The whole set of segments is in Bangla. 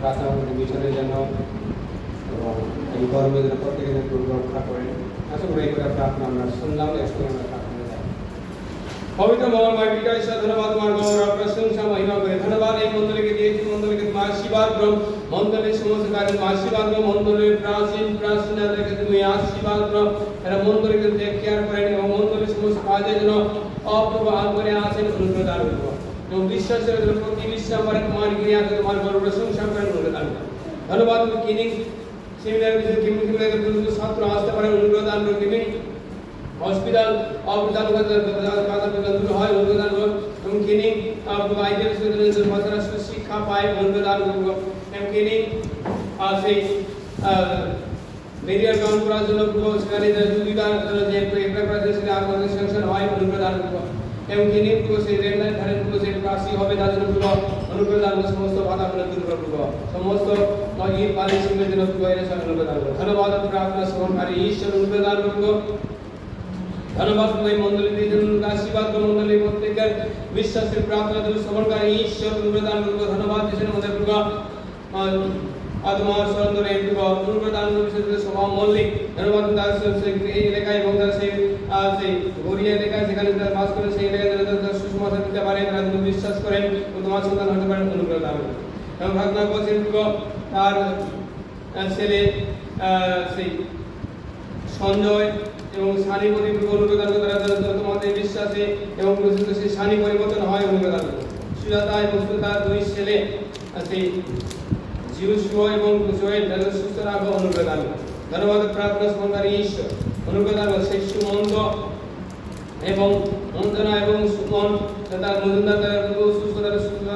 প্রার্থনা করি মিশনের জন্য এবং এই গরমের জন্য প্রত্যেকের জন্য রক্ষা করেন। আশা করি এই করে প্রার্থনা আমরা শুনলাম, একসঙ্গে আমরা প্রার্থনা যাই। পবিত্র মহামায় পিতা ঈশ্বর ধন্যবাদ তোমার গৌরব প্রশংসা মহিমা করে ধন্যবাদ এই মন্দিরকে দিয়েছি, মন্দিরকে তোমার আশীর্বাদ করো, মন্দিরের সমস্ত কাজ তোমার আশীর্বাদ করো, মন্দিরের প্রাচীনদেরকে তুমি আশীর্বাদ করো, এরা মন্দিরকে টেক কেয়ার করেন এবং মন্দিরের সমস্ত কাজের জন্য অপ্রবাহ করে আছেন অনুগ্রহ দান করো এবং বিশ্বাসের জন্য প্রতি বিশ্বাস করে তোমার গিয়ে আছে তোমার গৌরব প্রশংসা করেন অনুগ্রহ দান করো। ধন্যবাদ তুমি কিনিং সেমিনার বিষয়ে ছাত্র আসতে পারে অনুগ্রহ দান করো, কিনিং হসপিটাল অপচার দূর হয় অনুগ্রহ দান করো এবং কিনিং আইডিয়াল শিক্ষা পায় অনুগ্রহ দান করো এবং কিনিং সেই মেডিকেল কাউন্ট করার জন্য সেখানে যে সেটা আমাদের স্যাংশন হয় অনুগ্রহ দান করো এবং কিনিং সেই রেড লাইন ধারে সেই প্রাসী হবে তার জন্য অনুগ্রহ দান করো, সমস্ত বাধা দূর করো, সমস্ত ইট বালি সিমের জন্য অনুগ্রহ দান করো। ধন্যবাদ প্রার্থনা শ্রবণকারী ঈশ্বর অনুগ্রহ দান করো। ধন্যবাদ এই মন্ডলীর জন্য আশীর্বাদ করো, মন্ডলীর প্রত্যেকের বিশ্বাসের প্রার্থনা জন্য শ্রবণকারী ঈশ্বর অনুগ্রহ দান করো। ধন্যবাদ দেশের মধ্যে তোমার সরন্দরে অনুগ্রহ দান করো, বিশেষ করে সভা মল্লিক ধন্যবাদ এই এলাকায় এবং তারা সেই গড়িয়া এলাকায় যেখানে তারা বাস করে সেই এলাকায় তারা সুসমাচার দিতে পারে, তারা যদি বিশ্বাস করেন তোমার সন্তান হতে পারেন অনুগ্রহ দান করো এবং প্রার্থনা করছেন তার ছেলে সেই সঞ্জয় এবং সানি অনুগ্রহ দান করো, তারা তোমাদের বিশ্বাসে এবং সেই সানি পরিবর্তন হয় অনুগ্রহ দান করো। সুজাতা এবং সুজাতার দুই ছেলে সেই জিরুষ্ম এবং জয়েল তাদের সুস্থ রাখো অনুগ্রহ দান করো। ধন্যবাদ প্রার্থনা শ্রবণকারী ঈশ্বর অনুগ্রহ দান করো। সেই সুমন্ত এবং অঞ্জনা এবং সুমন তার মজুমদার সুস্থতা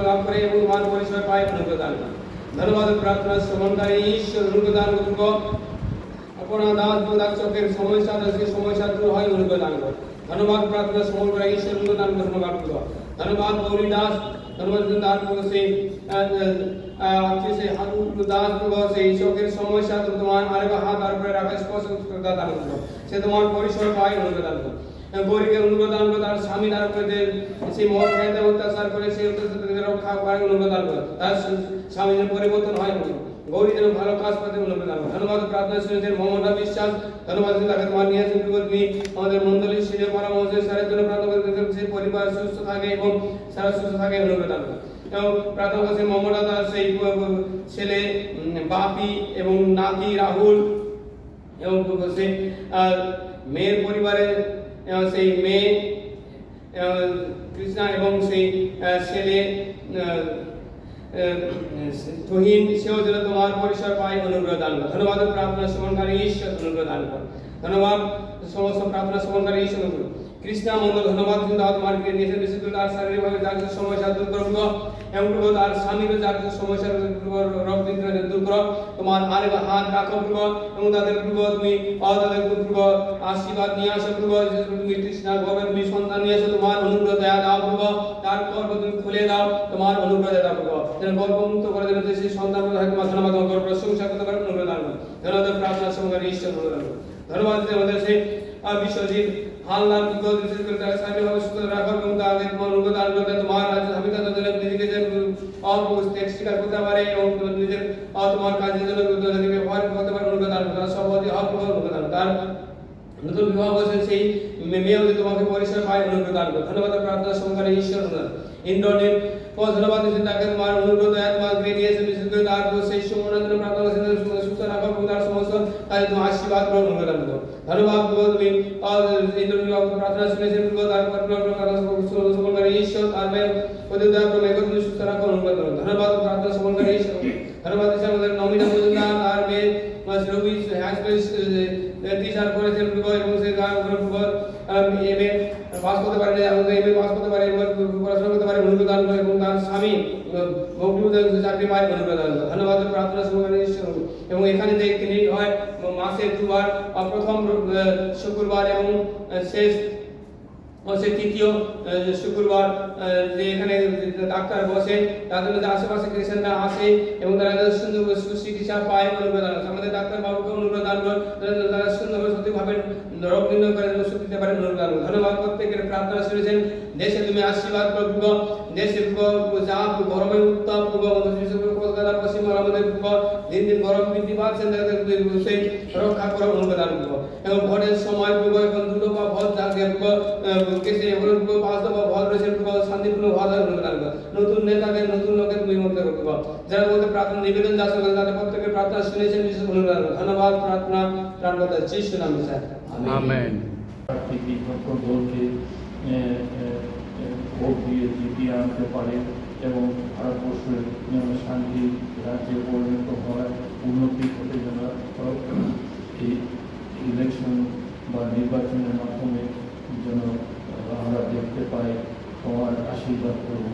লাভ করে এবং মান পরিচয় পায় অনুগ্রহ দান করো। ধন্যবাদ প্রার্থনা শ্রবণকারী ঈশ্বর অনুগ্রহ দান করো। আপনার দাস চোখের সমস্যা সেই সমস্যা দূর হয় অনুগ্রহ দান করো। ধন্যবাদ প্রার্থনা শ্রবণকারী ঈশ্বর অনুগ্রহ দান করো। ধন্যবাদ করো। ধন্যবাদ গৌরী দাস ধন্যবাদ দান করো সেই হাত দাস সেই চোখের সমস্যা তোমার আরেক হাত আর উপরে রাখা স্পর্শ দান করো, সে তোমার পরিসর পায় অনুগ্রহ দান করো। গৌরীকে অনুগ্রহ দান করো, তার স্বামী তার উপরে সেই মদ খাইতে অত্যাচার করে সেই রক্ষা করে অনুগ্রহ দান করো, তার স্বামীর পরিবর্তন হয় গৌরী যেন ভালো কাজ করতে অনুগ্রহ দান করো। ধন্যবাদ প্রার্থনা শুনেছেন মমতা বিশ্বাস ধন্যবাদ তাকে তোমার নিয়ে আসেন তুমি আমাদের মন্ডলীর সিনে পরামর্শ সারের জন্য প্রার্থনা করতে সেই পরিবার সুস্থ থাকে এবং সারা সুস্থ থাকে অনুগ্রহ দান করো এবং প্রার্থনা করছেন মমতা তার সেই ছেলে বাপি এবং নাতি রাহুল এবং সেই মেয়ের পরিবারে সেই মেয়ে কৃষ্ণা এবং সেই ছেলে তুহিন সেও যেন তোমার পরিসর পায় অনুগ্রহ দান করো। ধন্যবাদ প্রার্থনা শ্রবণকারী ঈশ্বর অনুগ্রহ দান করো। ধন্যবাদ সমস্ত প্রার্থনা শ্রবণকারী ঈশ্বর কৃষ্ণা মন্ডল ধন্যবাদ তোমার নিজের বিশেষ করে তার শারীরিকভাবে যার সমস্যা দূর করো এবং তার স্বামীর যার সমস্যা রোগ দূর করো, তোমার আরেক হাত রাখো এবং তাদের তুমি তাদের আশীর্বাদ নিয়ে আসো তুমি কৃষ্ণার গর্ভে তুমি সন্তান নিয়ে আসো, তোমার অনুগ্রহ দয়া দাও তার গর্ভ তুমি খুলে দাও, তোমার অনুগ্রহ দয়া দাও যেন গর্ভমুক্ত করে দেবে সেই সন্তান তোমার ধন্যবাদ তোমার প্রশংসা করতে পারে অনুগ্রহ দান করো। ধন্যবাদ প্রার্থনা শ্রবণকারী ঈশ্বর ধন্যবাদ আমাদের সেই বিশ্বজিৎ হালদার বিশেষ করে তার শারীরিকভাবে সুস্থ রাখো এবং তাদের তোমার অনুগ্রহ দান করতে তোমার আমি তাদের নিজেকে স্বীকার করতে পারে এবং নিজের তোমার কাজের জন্য ব্যবহার করতে পারে অনুগ্রহ দান করতে সভাপতি অনুগ্রহ দান তার নতুন বিবাহ বসে সেই মেয়েও তোমাকে পরিচয় পায় অনুগ্রহ দান করো। ধন্যবাদ প্রার্থনা শ্রবণকারী ঈশ্বর ইন্দ্রনীল ধন্যবাদ তাকে তোমার অনুগ্রহ দয়া তোমার নিয়েছে বিশেষ করে তার সেই সময়ের জন্য প্রার্থনা সুস্থ রাখো এবং তার সমস্ত কাজে তোমার আশীর্বাদ করো অনুগ্রহ দান করো। ধন্যবাদ তুমি ইন্দ্রনীল প্রার্থনা শুনেছেন শ্রবণকারী ঈশ্বর তার তুমি সুস্থ রাখো অনুগ্রহ করো। ধন্যবাদ প্রার্থনা শ্রবণকারী ঈশ্বর ধন্যবাদ আমাদের নমিনা মজুমদার তার মেয়ে রবি টিচার করেছেন এবং সে এমএ পাস করতে পারে এমএ পাস করতে পারে পড়াশোনা করতে পারে অনুগ্রহ দান করে এবং তার স্বামী চাকরি পায় অনুগ্রহ দান করে। ধন্যবাদ প্রার্থনা শ্রবণকারী ঈশ্বর এবং এখানে যে ক্লিনিক হয় মাসে দুবার প্রথম শুক্রবার এবং শেষ সেই তৃতীয় শুক্রবার যে এখানে ডাক্তার বসে, তাদের মধ্যে আশেপাশে পেশেন্টরা আসে এবং তারা সুন্দর সুচিকিৎসা পায়। অনুরোধ আমাদের ডাক্তার বাবুকে অনুরোধ তারা সুন্দরভাবে সঠিকভাবে রোগ নির্ণয় করে ওষুধ দিতে পারেন। অনুরোধ ধন্যবাদ। প্রত্যেকের প্রার্থনা শুনেছেন। দেশে তুমি আশীর্বাদ করো, দেশে যা গরমে উত্তাপ কলকাতা পশ্চিমবঙ্গ আমাদের দিন দিন গরম বৃদ্ধি পাচ্ছেন, সেই রক্ষা করো। অনুরোধ এবং ভোটের সময় এখন দুটো বা ভোট থাকে ভোট রয়েছে শান্তিপূর্ণ ভাবে নতুন নেতাকে নতুন লোকে তুমি মধ্যে করতে যারা বলতে প্রার্থনা নিবেদন যা সকলে তাদের প্রত্যেকের প্রার্থনা শুনেছেন। বিশেষ অনুরোধ ধন্যবাদ। প্রার্থনা প্রাণকর্তা যিশু নামে স্যার আমেন। ভোট দিয়ে জিতিয়ে আনতে পারে এবং ভারতবর্ষের শান্তি রাজ্যে পরিণত হওয়ার উন্নতি হতে যেন এই ইলেকশন বা নির্বাচনের মাধ্যমে যেন আমরা দেখতে পাই। তোমার আশীর্বাদ করব,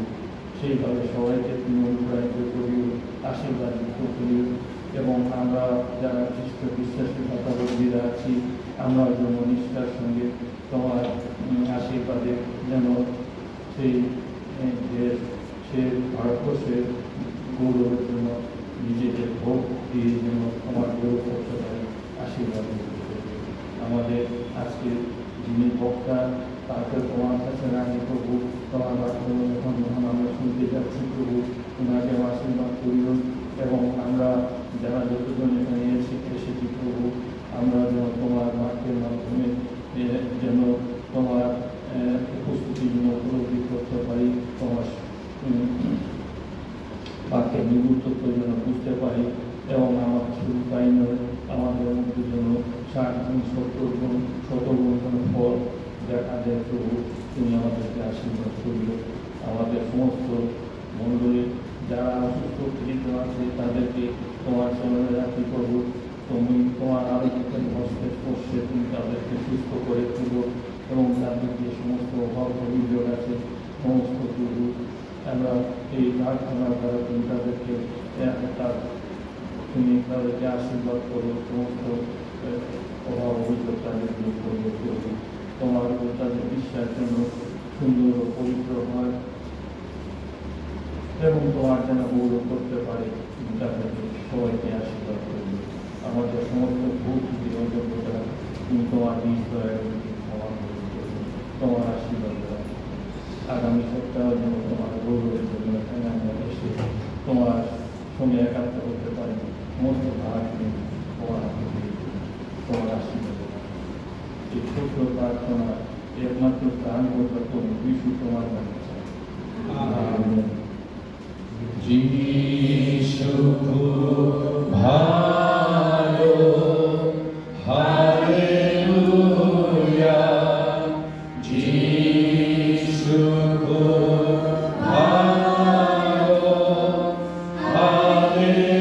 সেইভাবে সবাইকে তুমি অনুপ্রাণিত করিও, আশীর্বাদ করিও এবং আমরা যারা খ্রিস্ট বিশ্বাসী ভাতাবন্দীরা আছি আমরা যেন নিষ্ঠার সঙ্গে তোমার আশীর্বাদে যেন সেই দেশ সে ভারতবর্ষের গৌরবের জন্য নিজেদের ভোট দিয়ে যেন তোমার গৌরব করতে পারে। আশীর্বাদ আমাদের আজকে যিনি বক্তা তাকে তোমার কাছে রাখি প্রভু, তোমার মাধ্যমে যখন আমরা শুনতে যাচ্ছি প্রভু, ওনাকে আশীর্বাদ করিও এবং আমরা যারা যতজন এখানে এসেছি প্রভু আমরা যেন তোমার বাক্যের মাধ্যমে যেন তোমার উপস্থিতির জন্য উপলব্ধি করতে পারি, তোমার বাক্যের নিগুড়ত্ব যেন বুঝতে পারি এবং আমার শুধু তাই নয় আমাদের মধ্যে যেন 60 ফল দেখা যায় প্রভু। তুমি আমাদেরকে আশীর্বাদ করিও। আমাদের সমস্ত মণ্ডলীর যারা অসুস্থ পীড়িত আছে তাদেরকে তোমার চরণে রাখি প্রভু। তুমি তোমার আলোচনার হস্তে স্পর্শে তুমি তাদেরকে সুস্থ করে তুলো এবং তাদের যে সমস্ত অভাব অভিযোগ আছে সমস্ত প্রভু আমরা এই প্রার্থনার দ্বারা তুমি তাদেরকে তুমি তাদেরকে আশীর্বাদ করো, সমস্ত অভাব অভিযোগ তাদের দূর করবে প্রভু। তোমার তাদের বিশ্বাস জন্য সুন্দর ও পবিত্র হয় এবং তোমার যেন গৌরব করতে পারে তাদেরকে সবাইকে আশীর্বাদ করবে। আমাদের সমস্ত ভুল ত্রুটি অযোগ্যতা তুমি তোমার নিজ দয়া ক্ষমা করবে, তোমার আশীর্বাদ দেওয়া। আগামী সপ্তাহ যেন তোমার গৌরবের জন্য এখানে আমরা এসে তোমার সঙ্গে একাত্ম করতে পারি। সমস্ত ভাগ নিয়ে তোমার তোমার আশীর্বাদ এই ছোট্ট প্রার্থনা একমাত্র প্রাণ করতে তুমি যিশু তোমার নামে যিশু ভালো হালেলুয়া যিশু ভালো হালেলুয়া যিশু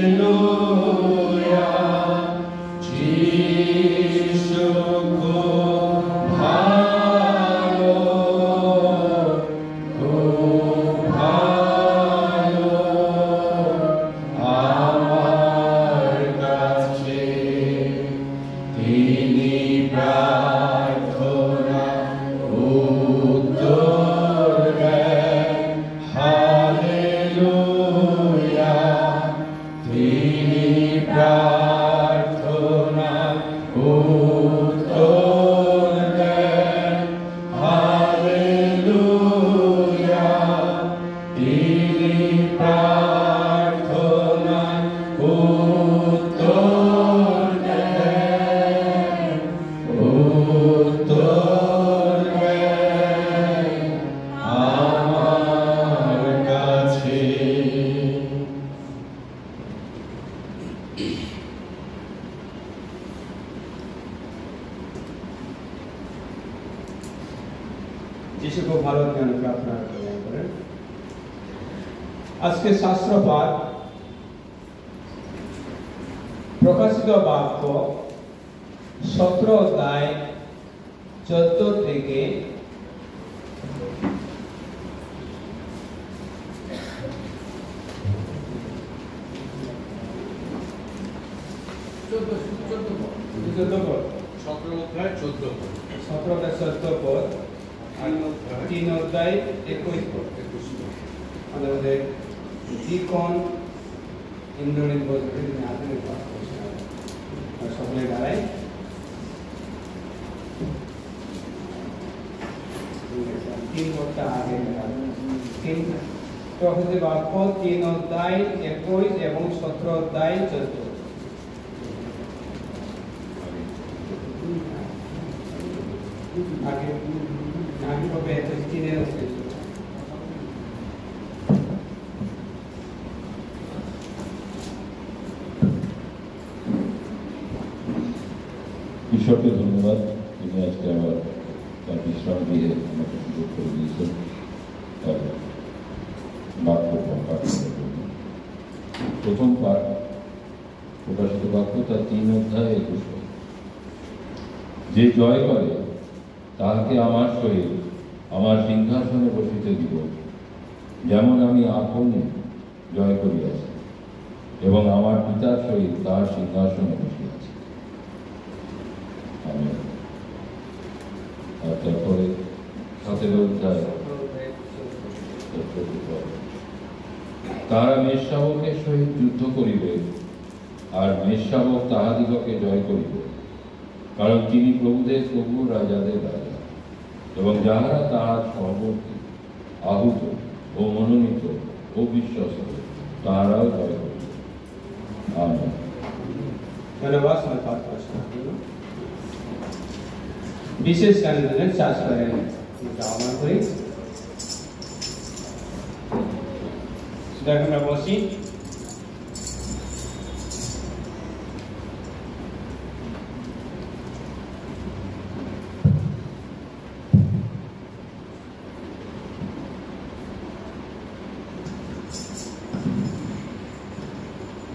যিশুকে ভালো জ্ঞান প্রার্থনা করেন। আজকে শাস্ত্র পাঠ প্রকাশিত বাক্য 17 অধ্যায় 14 থেকে 17 অধ্যায় 14 পদ। 3 অধ্যায় 21 পদ। আমাদের ডিকন ইন্দ্রনীল বলতে তিনি আধুনিক পাঠ করছেন। সকলে দাঁড়াই। तीन घंटा आगे तीन प्रकृति वाक्य 3 অধ্যায় 21 এবং 17 অধ্যায় 14 आगे आगे को बेहतर तीन है उसके ईश्वर के धन्यवाद इन्हें आज के हमारे তার বিশ্রাম দিয়ে আমাকে সুযোগ করে দিয়েছেন তার বাক্য প্রকাশ করার জন্য। প্রথম পাঠ প্রকাশিত বাক্য তার 3 অধ্যায় 21 পদ। যে জয় করে তাহাকে আমার সহিত আমার সিংহাসনে বসিতে দিব, যেমন আমি আপনি জয় করিয়াছি এবং আমার পিতার সহিত তাহার সিংহাসনে বসিয়াছি। আমি আর তারপরে 17 অধ্যায় তারা মেষশাবকের সহিত যুদ্ধ করিবে, আর মেষশাবক তাহাদিগকে জয় করিবে, কারণ তিনি প্রভুদের প্রভু, রাজাদের রাজা, এবং যাহারা তাহার সহবর্তী, আহুত ও মনোনীত ও বিশ্বস্ত তাহারাও জয় করিবে। আমেন। ধন্যবাদ। বিশেষ গানের চাষ করেন আহ্বান করি। সেটা আমরা বসি।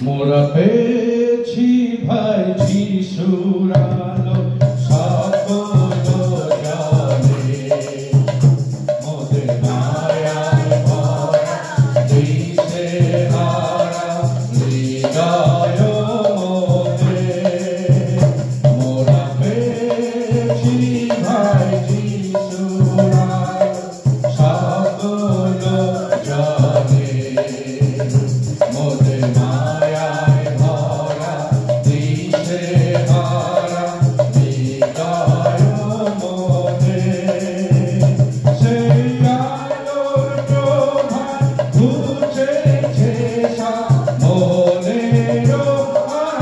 মোরা পেয়েছি ভাই যিশুর আলো, সকল জানে মোদের মায়ায় ভরা দিশে হারা হৃদয় মোদের। মোরা পেয়েছি ভাই যিশুর আলো, সকল জানে মোদের মায়ায় ভরা দিশে হারা হৃদয় মোদের। সেই আলোর প্রভাত ঘুচেছে মনের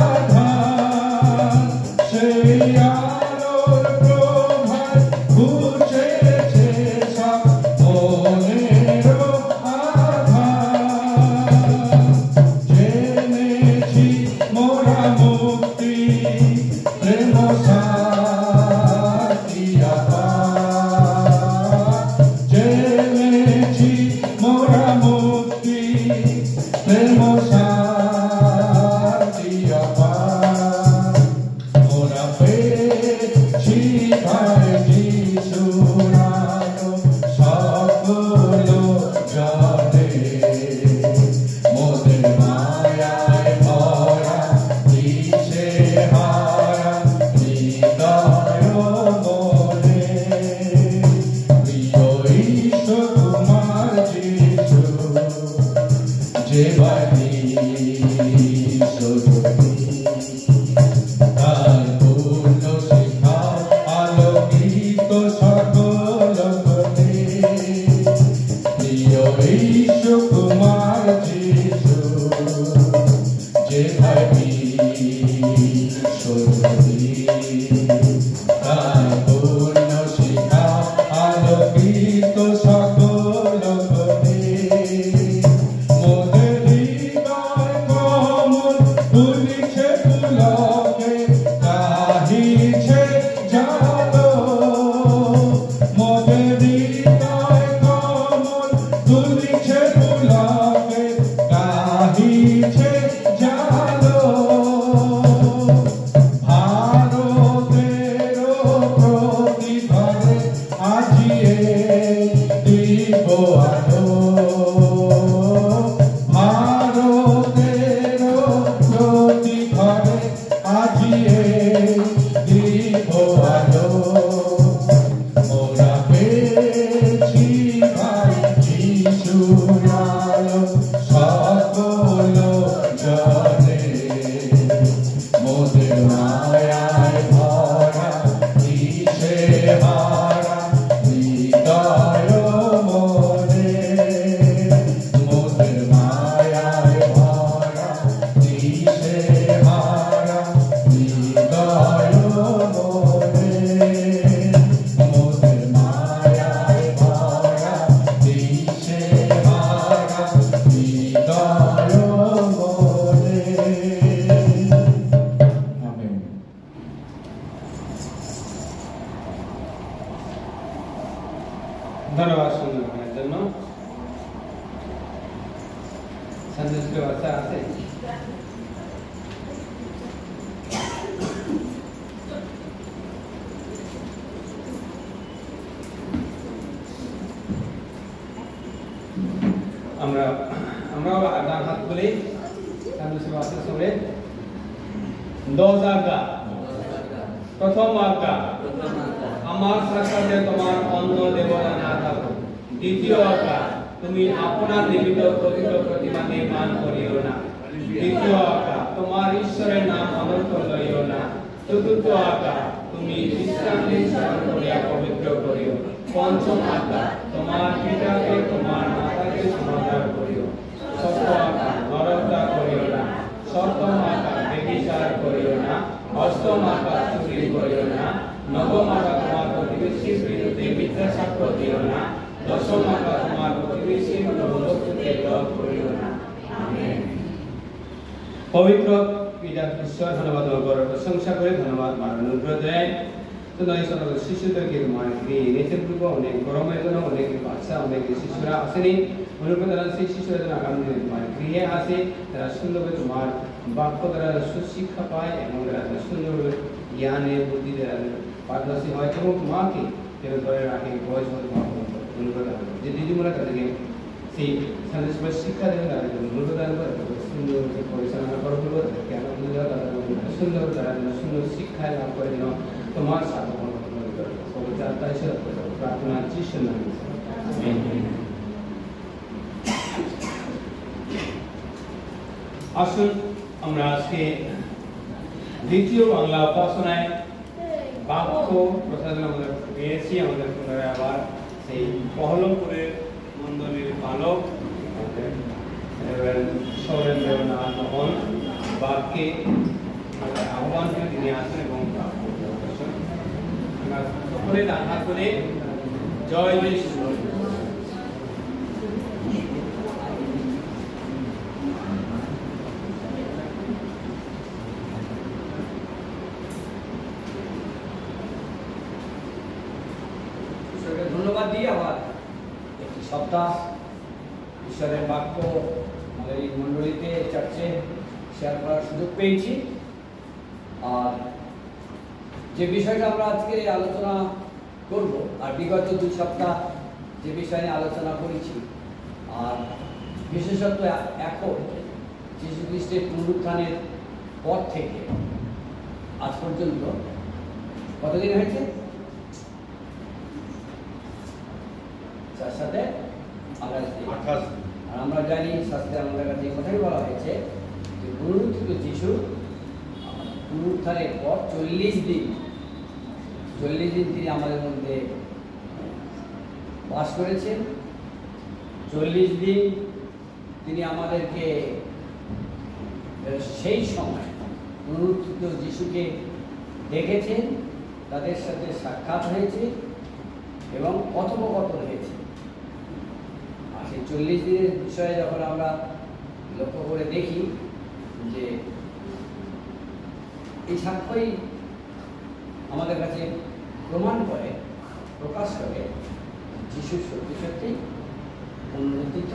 আধার, সেই আলোর প্রভাত ঘুচেছে মনের আধার। জেনেছি মোরা মুক্তি প্রেম শান্তি আপার, জেনেছি মোরা মুক্তি প্রেম শান্তি আপার। মোরা পেয়েছি ভাই যিশুর আলো, সকল জানে মোদের মায়ায় ভরা দিশে হারা হৃদয় মোদের। প্রিয় ঈশ্বর তোমার যিশু, যে বাণী সত্যি, তার পূর্ণ শিক্ষা আলোকিত সকল পথে। প্রিয় ঈশ্বর তোমার যিশু, যে ভাবি সত্যি, তার পূর্ণ শিক্ষা আলোকিত সকল পথে। মোদের হৃদয় সানডে স্কুলে বাচ্চা আছে? আমরাও ডান হাত বলি সানডে স্কুলে বাচ্চার সঙ্গে। 10 আজ্ঞা। প্রথম আজ্ঞা, আমার সাথে তোমার অন্য দেবতা না থাকো। দ্বিতীয় আজ্ঞা, তুমি আপনার নির্মিত পবিত্র প্রতিমা নির্মাণ করিও না। তৃতীয় আজ্ঞা, তোমার ঈশ্বরের নাম অনর্থ লইও না। চতুর্থ আজ্ঞা, তুমি বিশ্রাম দিন স্মরণ করিয়া পবিত্র করিও। পঞ্চম আজ্ঞা, তোমার পিতাকে তোমার মাতাকে সমাদর করিও। ষষ্ঠ আজ্ঞা, নরহত্যা করিও না। সপ্তম আজ্ঞা, ব্যভিচার করিও না। অষ্টম আজ্ঞা, চুরি করিও না। নবম আজ্ঞা, তোমার প্রতিবেশীর বিরুদ্ধে মিথ্যা সাক্ষ্য দিও না। দশম আজ্ঞা, তোমার প্রতিবেশীর বস্তুকে লোভ করিও না। আমেন। পবিত্র পিতা ঈশ্বর ধন্যবাদ করার প্রশংসা করে ধন্যবাদ মারার অনুগ্রহ দেয়। তো নয় সকল শিশুদেরকে তোমার নেতৃত্ব অনেক গরমের জন্য অনেক বাচ্চা অনেক শিশুরা আসেনি অনুগ্রহ দ্বারা সেই শিশুরা যেন আগামী দিনে তোমার গৃহে আসে, তারা সুন্দরভাবে তোমার বাক্য দ্বারা সুশিক্ষা পায় এবং তারা সুন্দরভাবে জ্ঞানে বুদ্ধি দ্বারা পারদর্শী হয় এবং তোমাকে যেন ধরে রাখে বয়স মতো অনুগ্রহ দান করে। যে দিদিমরা তাদেরকে সেই সান্দেশ শিক্ষা দেবেন, তাদের জন্য অনুগ্রহ দান করে, সুন্দর পরিচালনা করো, তাদেরকে আনন্দ দেওয়া, তাদের সুন্দর তারা যেন সুন্দর শিক্ষায় লাভ করে যেন তোমার সাথে প্রার্থনা যিশুর নামে। আসুন আমরা আজকে দ্বিতীয় বাংলা উপাসনায় বাক্য প্রসাদন আমরা পেয়েছি। আমাদের পুনরায় আবার সেই বহলমপুরের মন্ডলীর বালক সৌরেন্দ্রনাথ মোহন বাক্যে আহ্বান করে তিনি আসেন এবং সকলে হাত করে জয় যিশু। ধন্যবাদ দিই আবার একটি সপ্তাহ ঈশ্বরের বাক্য আমাদের এই মণ্ডলীতে চার্চে শেয়ার করার সুযোগ পেয়েছি। আর যে বিষয়টা আমরা আজকে আলোচনা করব, আর বিগত 2 সপ্তাহ যে বিষয় নিয়ে আলোচনা করেছি, আর বিশেষত এখন যীশু খ্রিস্টের পুনরুত্থানের পর থেকে আজ পর্যন্ত কতদিন হয়েছে? তার সাথে 28। আর আমরা জানি শাস্ত্রে আমাদের কাছে এই কথাই বলা হয়েছে যে পুনরুত্থিত যীশু পুনরুত্থানের পর 40 দিন তিনি আমাদের মধ্যে বাস করেছেন। 40 দিন তিনি আমাদেরকে সেই সময় পুনরুত্থিত যীশুকে দেখেছেন, তাদের সাথে সাক্ষাৎ হয়েছে এবং কথোপকথন হয়েছে। আর সেই 40 দিনের বিষয়ে যখন আমরা লক্ষ্য করে দেখি যে এই সাক্ষ্যই আমাদের কাছে প্রমাণ করে, প্রকাশ করে যিশু সত্যি সত্যি পুনরুত্থিত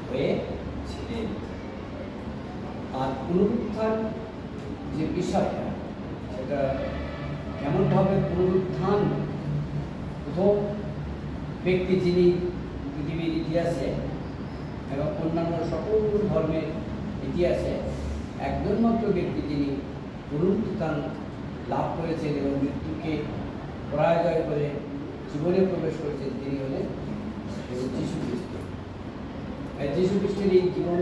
হয়েছিলেন। আর পুনরুত্থান যে বিষয়টা, সেটা কেমনভাবে পুনরুত্থান প্রথম ব্যক্তি যিনি পৃথিবীর ইতিহাসে এবং অন্যান্য সকল ধর্মের ইতিহাসে একজন মাত্র ব্যক্তি যিনি পুনরুত্থান লাভ করেছেন এবং মৃত্যুকে পরাজয় করে জীবনে প্রবেশ করেছেন, তিনি হলেন যীশু খ্রিস্ট। যীশু খ্রিস্টের এই জীবন,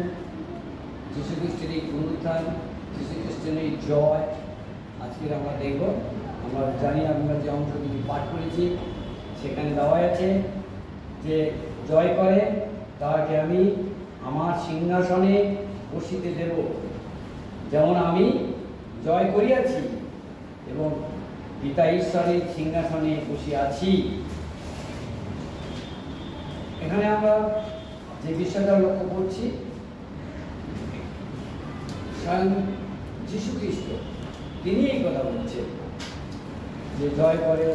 যীশু খ্রিস্টের এই পুনরুত্থান, যীশু খ্রিস্টের এই জয় আজকে আমরা দেখব। আমরা জানি, আমরা যে অংশগুলি পাঠ করেছি সেখানে দেওয়া আছে যে জয় করে তাকে আমি আমার সিংহাসনে বসিতে দেব, যেমন আমি জয় করিয়াছি এবং পিতা ঈশ্বরের সিংহাসনে বসে আছি। এখানে আমরা যে বিষয়টা লক্ষ্য করছি, স্বয়ং যীশু খ্রিস্ট তিনি এই কথা বলছেন যে জয় করে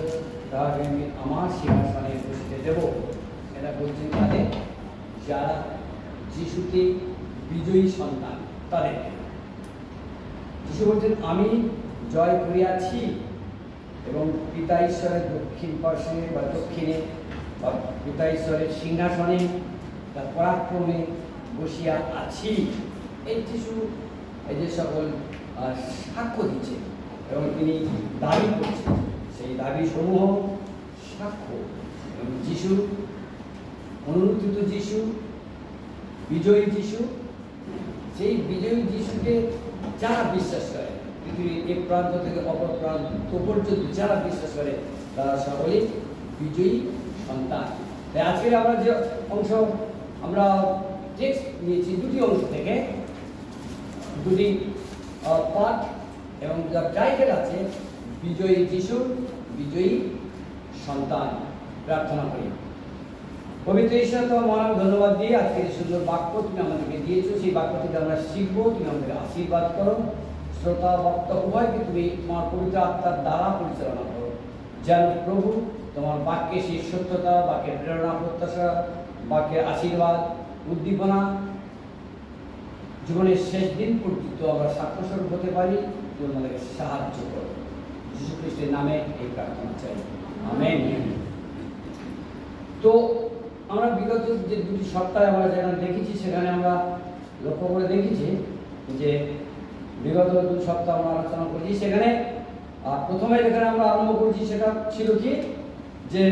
তাকে আমি আমার সিংহাসনে বসিতে দেব। এটা বলছেন তাদের যারা যিশুকে বিজয়ী সন্তান তাদেরকে। যিশু বলছেন, আমি জয় করিয়াছি এবং পিতা ঈশ্বরের দক্ষিণ পার্শ্বে বা দক্ষিণে বা পিতা ঈশ্বরের সিংহাসনে তার পরাক্রমে বসিয়া আছি। এই যিশু এই যে সকল সাক্ষ্য দিচ্ছে এবং তিনি দাবি করছেন, সেই দাবি সমূহ সাক্ষ্য এবং যিশু অনুরূপিত যিশু, বিজয়ী যিশু, সেই বিজয়ী যিশুকে যারা বিশ্বাস করে, পৃথিবীর এক প্রান্ত থেকে অপর প্রান্ত পর্যন্ত যারা বিশ্বাস করে, তারা সকলেই বিজয়ী সন্তান। তাই আজকের আমরা যে অংশ আমরা টেক্সট নিয়েছি, দুটি অংশ থেকে দুটি পাঠ এবং যার টাইটেল আছে বিজয়ী যিশু, বিজয়ী সন্তান। প্রার্থনা করি। পবিত্র ঈশ্বর, তোমার মহান ধন্যবাদ দিয়ে আজকে সুন্দর বাক্য তুমি আমাদেরকে দিয়েছো, সেই বাক্য থেকে আমরা শিখবো। তুমি আমাদেরকে আশীর্বাদ করো। শ্রোতা বক্তা উভয়কে তুমি তোমার পবিত্র আত্মার দ্বারা পরিচালনা করো, যেন প্রভু তোমার বাক্যে সেই সত্যতা, বাক্যের প্রেরণা, প্রত্যাশা, বাক্যের আশীর্বাদ, উদ্দীপনা জীবনের শেষ দিন পর্যন্ত আমরা সাক্ষ্যস্বরূপ হতে পারি। তুমি আমাদেরকে সাহায্য করো। যীশু খ্রিস্টের নামে এই প্রার্থনা চাই, আমেন। তো আমরা বিগত যে দুটি সপ্তাহে আমরা যেখানে দেখেছি, সেখানে আমরা লক্ষ্য করে দেখেছি যে বিগত 2 সপ্তাহ আমরা আলোচনা করেছি। সেখানে প্রথমে যেখানে আমরা আরম্ভ করছি সেটা ছিল কি, যে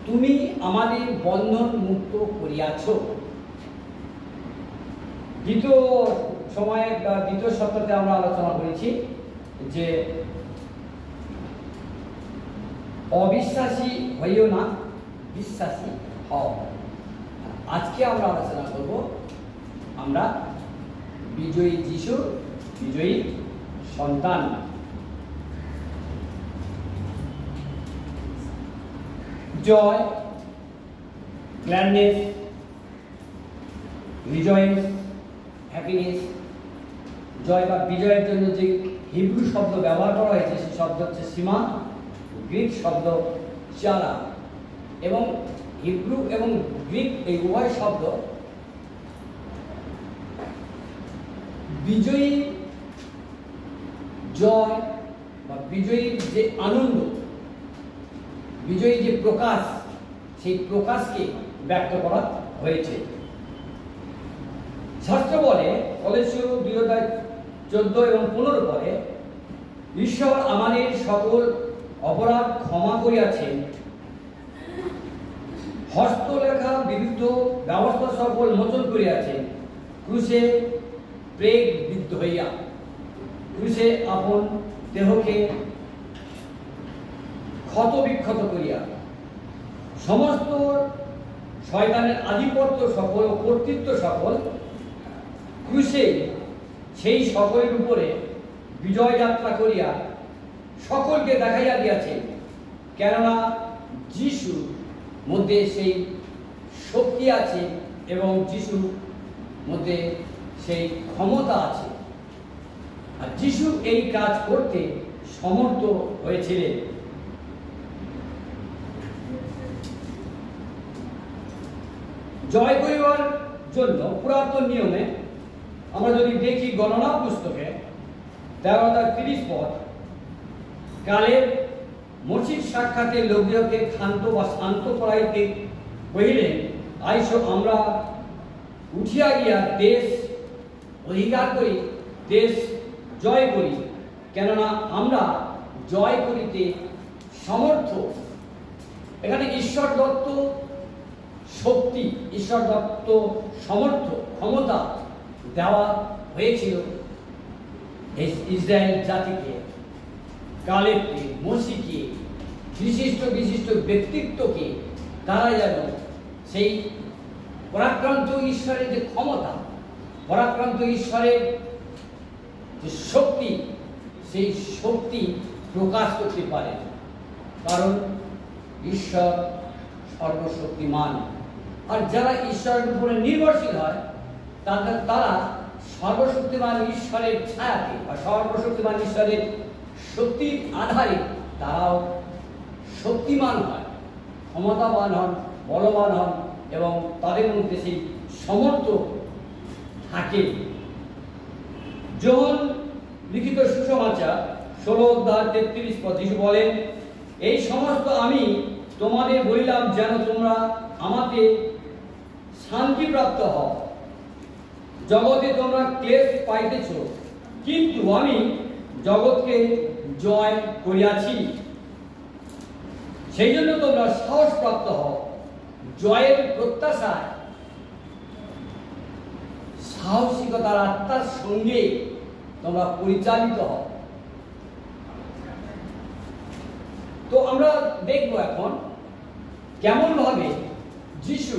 তুমি আমাদের বন্ধন মুক্ত করিয়াছ। দ্বিতীয় সময়ে দ্বিতীয় সপ্তাহে আমরা আলোচনা করেছি যে অবিশ্বাসী হইও না, বিশ্বাসী হও। আজকে আমরা আলোচনা করব আমরা বিজয়ী যিশু, বিজয়ী সন্তান। জয়, গ্ল্যাডনেস, রিজয়েন্স, হ্যাপিনেস। জয় বা বিজয়ের জন্য যে হিব্রু শব্দ ব্যবহার করা হয়েছে, সেই শব্দ হচ্ছে সীমা, গ্রিক শব্দ চারা। এবং হিব্রু এবং গ্রিক এই উভয় শব্দ বিজয়ী, জয় বা বিজয়ীর যে আনন্দ, বিজয়ী যে প্রকাশ, সেই প্রকাশকে ব্যক্ত করা হয়েছে। শাস্ত্র বলে, কলেসীয় 2:14 এবং 15 পরে, ঈশ্বর আমাদের সকল অপরাধ ক্ষমা করিয়াছেন, হস্তলেখা বিরুদ্ধ ব্যবস্থা সকল মোচন করিয়াছেন, ক্রুশে প্রেগ বিদ্ধ হইয়া, ক্রুশে আপন দেহকে ক্ষত বিক্ষত করিয়া, সমস্ত শয়তানের আধিপত্য সকল ও কর্তৃত্ব সকল ক্রুশে সেই সকলের উপরে বিজয় যাত্রা করিয়া সকলকে দেখাইয়া দিয়াছেন। কেননা যিশুর মধ্যে সেই শক্তি আছে এবং যিশুর মধ্যে সেই ক্ষমতা আছে, আর যিশু এই কাজ করতে সমর্থ হয়েছিলেন। জয় করিবার জন্য পুরাতন নিয়মে আমরা যদি দেখি, গণনা পুস্তকে 13:30 পদ, কালেব মসজিদ সাক্ষাতে লোকদেরকে ক্ষান্ত বা শান্ত করাইতে কহিলেন, আইসো আমরা উঠিয়া গিয়া দেশ অধিকার করি, দেশ জয় করি, কেননা আমরা জয় করিতে সমর্থ। এখানে ঈশ্বর দত্ত শক্তি, ঈশ্বর দত্ত সমর্থ, ক্ষমতা দেওয়া হয়েছিল ইসরায়েল জাতিকে, কালেবকে, মসিকে, বিশিষ্ট বিশিষ্ট ব্যক্তিত্বকে। তারা যেন সেই পরাক্রান্ত ঈশ্বরের যে ক্ষমতা, পরাক্রান্ত ঈশ্বরের যে শক্তি, সেই শক্তি প্রকাশ করতে পারে। কারণ ঈশ্বর সর্বশক্তিমান, আর যারা ঈশ্বরের উপরে নির্ভরশীল হয় তারা সর্বশক্তিমান ঈশ্বরের ছায়াতে বা সর্বশক্তিমান ঈশ্বরের শক্তির আধারে তারাও শক্তিমান হয়। ক্ষমতাবান হন, বলবান হন এবং তাদের মধ্যে সেই সমর্থ থাকে। যোহন লিখিত সুসমাচার 16:33 যিশু বলেন, এই সমস্ত আমি তোমাদের বলিলাম যেন তোমরা আমাতে শান্তিপ্রাপ্ত হও। জগতে তোমরা ক্লেশ পাইতেছ, কিন্তু আমি জগৎকে জয় করিয়াছি। সেই জন্য তোমরা সাহস প্রাপ্ত হও। জয়ের প্রত্যাশায় সাহসিকতার আত্মার সঙ্গে তোমরা পরিচালিত হও। তো আমরা দেখব এখন কেমন ভাবে যিশু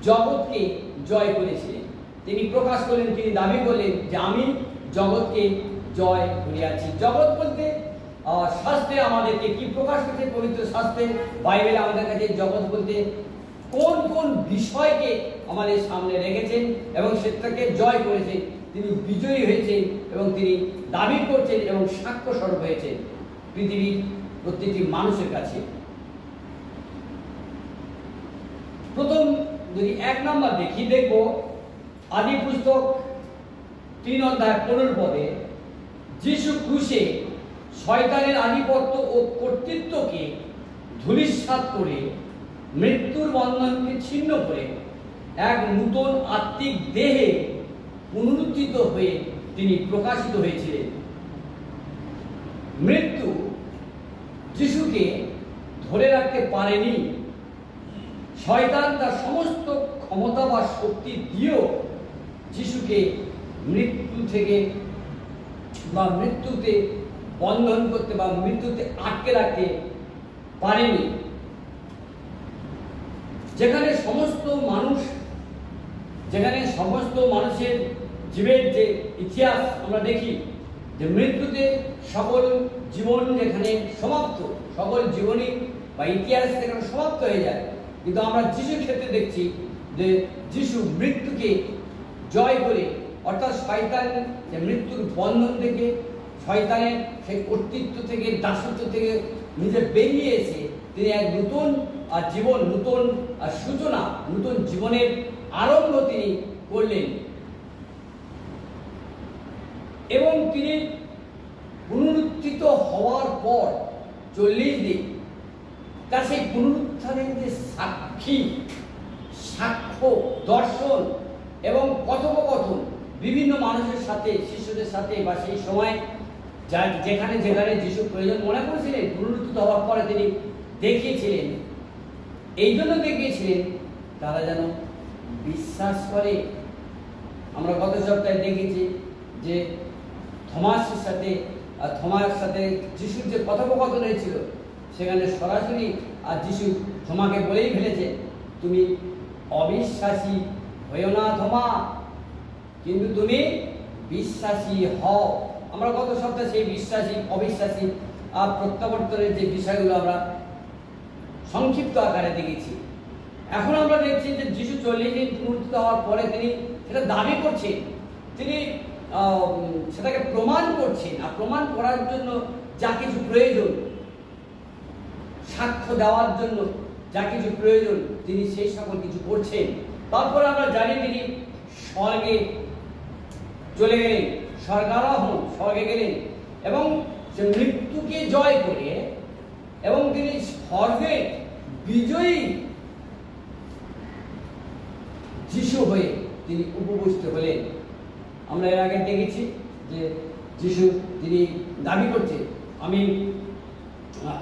জগৎকে জয় করেছিলেন। তিনি প্রকাশ করলেন, তিনি দাবি করলেন যে আমি জগৎকে জয় করিয়াছি। জগৎ বলতে শাস্ত্রে আমাদেরকে কি প্রকাশ করছে, পবিত্র শাস্ত্রে বাইবেলে আমাদের কাছে জগৎ বলতে কোন কোন বিষয়কে আমাদের সামনে রেখেছেন এবং সেটাকে জয় করেছেন। তিনি বিজয়ী হয়েছেন এবং তিনি দাবি করছেন এবং সাক্ষ্য স্বরূপ হয়েছেন পৃথিবীর প্রত্যেকটি মানুষের কাছে। প্রথম যদি 1 নম্বর দেখি, দেখব আদি পুস্তক 3:15 যিশু ক্রুশে শয়তানের আধিপত্য ও কর্তৃত্বকে ধূলিসাৎ করে মৃত্যুর বন্ধনকে ছিন্ন করে এক নূতন আত্মিক দেহে পুনরুত্থিত হয়ে তিনি প্রকাশিত হয়েছিলেন। মৃত্যু যিশুকে ধরে রাখতে পারেনি। শয়তান তার সমস্ত ক্ষমতা বা শক্তি দিয়েও যিশুকে মৃত্যু থেকে বা মৃত্যুতে বন্ধন করতে বা মৃত্যুতে আটকে রাখতে পারেনি। যেখানে সমস্ত মানুষের জীবের যে ইতিহাস আমরা দেখি যে মৃত্যুতে সকল জীবন যেখানে সমাপ্ত, সকল জীবনী বা ইতিহাস যেখানে সমাপ্ত হয়ে যায়, কিন্তু আমরা যিশুর ক্ষেত্রে দেখছি যে যিশু মৃত্যুকে জয় করে, অর্থাৎ শয়তান যে মৃত্যুর বন্ধন থেকে, শয়তানের সেই কর্তৃত্ব থেকে, দাসত্ব থেকে নিজে বেরিয়ে এসে তিনি এক নতুন জীবন, নতুন সূচনা, নতুন জীবনের আরম্ভ তিনি করলেন। এবং তিনি পুনরুত্থিত হওয়ার পর 40 দিন তার সেই পুনরুত্থানের যে সাক্ষ্য, দর্শন এবং কথোপকথন বিভিন্ন মানুষের সাথে, শিষ্যদের সাথে বা সেই সময় যেখানে যেখানে যিশু প্রয়োজন মনে করেছিলেন পুনরুত্থিত হওয়ার পরে তিনি দেখিয়েছিলেন। এই জন্য দেখিয়েছিলেন তারা যেন বিশ্বাস করে। আমরা গত সপ্তাহে দেখেছি যে থমাসের সাথে যিশুর যে কথোপকথন হয়েছিল সেখানে সরাসরি যিশু থমাকে বলেই ফেলেছে, তুমি অবিশ্বাসী হইও না থমা, কিন্তু তুমি বিশ্বাসী হও। আমরা গত সপ্তাহে সেই বিশ্বাসী অবিশ্বাসী প্রত্যাবর্তনের যে বিষয়গুলো আমরা সংক্ষিপ্ত আকারে দেখেছি। এখন আমরা দেখছি যে যিশু 40 দিন পুনরুত্থিত হওয়ার পরে তিনি সেটা দাবি করছেন, তিনি সেটাকে প্রমাণ করছেন। আর প্রমাণ করার জন্য যা কিছু প্রয়োজন, সাক্ষ্য দেওয়ার জন্য যা কিছু প্রয়োজন, তিনি সেই সকল কিছু করছেন। তারপরে আমরা জানি তিনি স্বর্গে চলে গেলেন, স্বর্গারোহণ, স্বর্গে গেলেন এবং সে মৃত্যুকে জয় করে এবং তিনি স্বর্গে বিজয়ী যিশু হয়ে তিনি উপবিষ্ট হলেন। আমরা এর আগে দেখেছি যে যিশু তিনি দাবি করছেন, আমি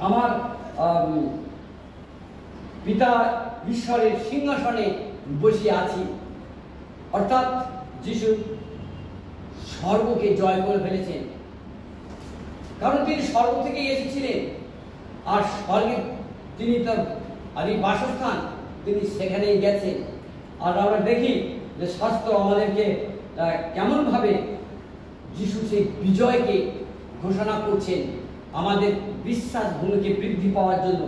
আমার পিতা ঈশ্বরের সিংহাসনে বসে আছি। অর্থাৎ যিশু স্বর্গকে জয় করে ফেলেছেন, কারণ তিনি স্বর্গ থেকে এসেছিলেন আর স্বর্গে তিনি তার আদি বাসস্থান, তিনি সেখানেই গেছেন। আর আমরা দেখি যে শাস্ত্র আমাদেরকে কেমনভাবে যিশু সেই বিজয়কে ঘোষণা করছেন আমাদের বিশ্বাস ভূমিকে বৃদ্ধি পাওয়ার জন্য।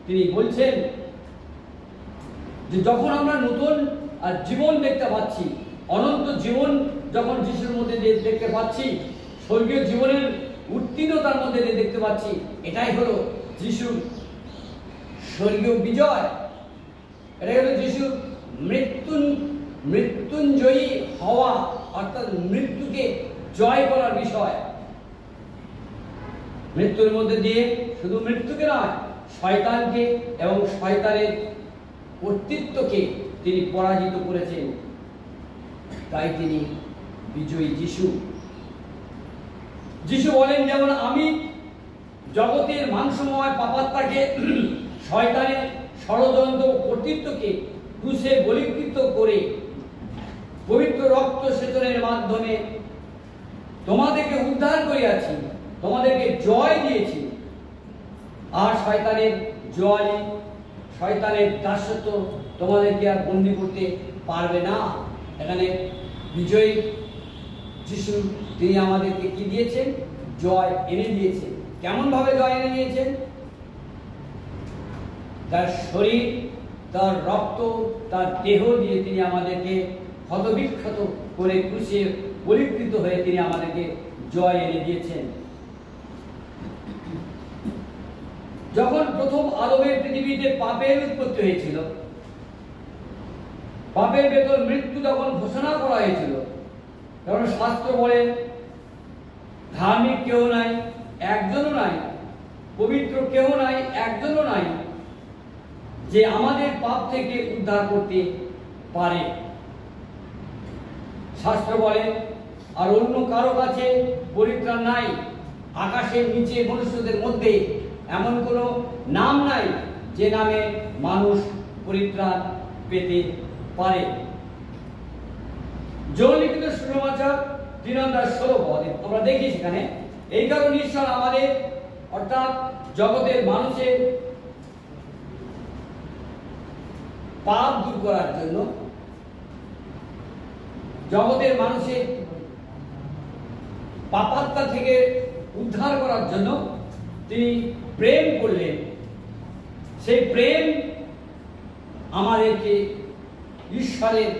তিনি বলছেন যে যখন আমরা নতুন জীবন দেখতে পাচ্ছি, অনন্ত জীবন যখন যিশুর মধ্যে দেখতে পাচ্ছি, স্বর্গীয় জীবনের উত্তীর্ণতার মধ্যে দেখতে পাচ্ছি, এটাই হলো যিশুর স্বর্গীয় বিজয়, এটা হলো যিশুর মৃত্যুঞ্জয়ী হওয়া, অর্থাৎ মৃত্যুকে জয় করার বিষয়। মৃত্যুর মধ্যে দিয়ে শুধু মৃত্যুকে নয়, শয়তানকে এবং শয়তানের কর্তৃত্বকে তিনি পরাজিত করেছেন। তাই তিনি বিজয়ী যিশু। যিশু বলেন, যেমন আমি জগতের মাংসময় পাপাত্মাকে, শয়তানের ষড়যন্ত্র কর্তৃত্বকে ক্রুশে বলীকৃত করে পবিত্র রক্ত সেচনের মাধ্যমে তোমাদেরকে উদ্ধার করিয়াছি, তোমাদেরকে জয় দিয়েছি। আর শয়তানের জয়, শয়তানের দাসত্ব তোমাদেরকে আর বন্দী করতে পারবে না। এখানে বিজয়ী যিশু তিনি আমাদেরকে কি দিয়েছেন? জয় এনে দিয়েছেন। কেমন ভাবে জয় এনে দিয়েছেন? তার শরীর, তার রক্ত, তার দেহ দিয়ে তিনি আমাদেরকে ক্ষতবিক্ষত করে ক্রুশে বলীকৃত হয়ে তিনি আমাদেরকে জয় এনে দিয়েছেন। যখন প্রথম আদমের পৃথিবীতে পাপের উৎপত্তি হয়েছিল, পাপের বেতন মৃত্যু যখন ঘোষণা করা হয়েছিল, কারণ শাস্ত্র বলে ধার্মিক কেউ নাই, একজনও নাই, পবিত্র কেউ নাই, একজনও নাই যে আমাদের পাপ থেকে উদ্ধার করতে পারে। শাস্ত্র বলে আর অন্য কারো কাছে পরিত্রাণ নাই, আকাশের নিচে মনুষ্যদের মধ্যে এমন কোনো নাম নাই যে নামে মানুষ পরিত্রাণ পেতে পারে। যোহন লিখিত সুসমাচার 3:16 আমরা দেখি সেখানে, এই কারণে ঈশ্বর আমাদের অর্থাৎ জগতের মানুষের পাপ দূর করার জন্য, জগতের মানুষের পাপাত্মা থেকে উদ্ধার করার জন্য তিনি প্রেম করলেন। সেই প্রেম আমাদেরকে ঈশ্বরের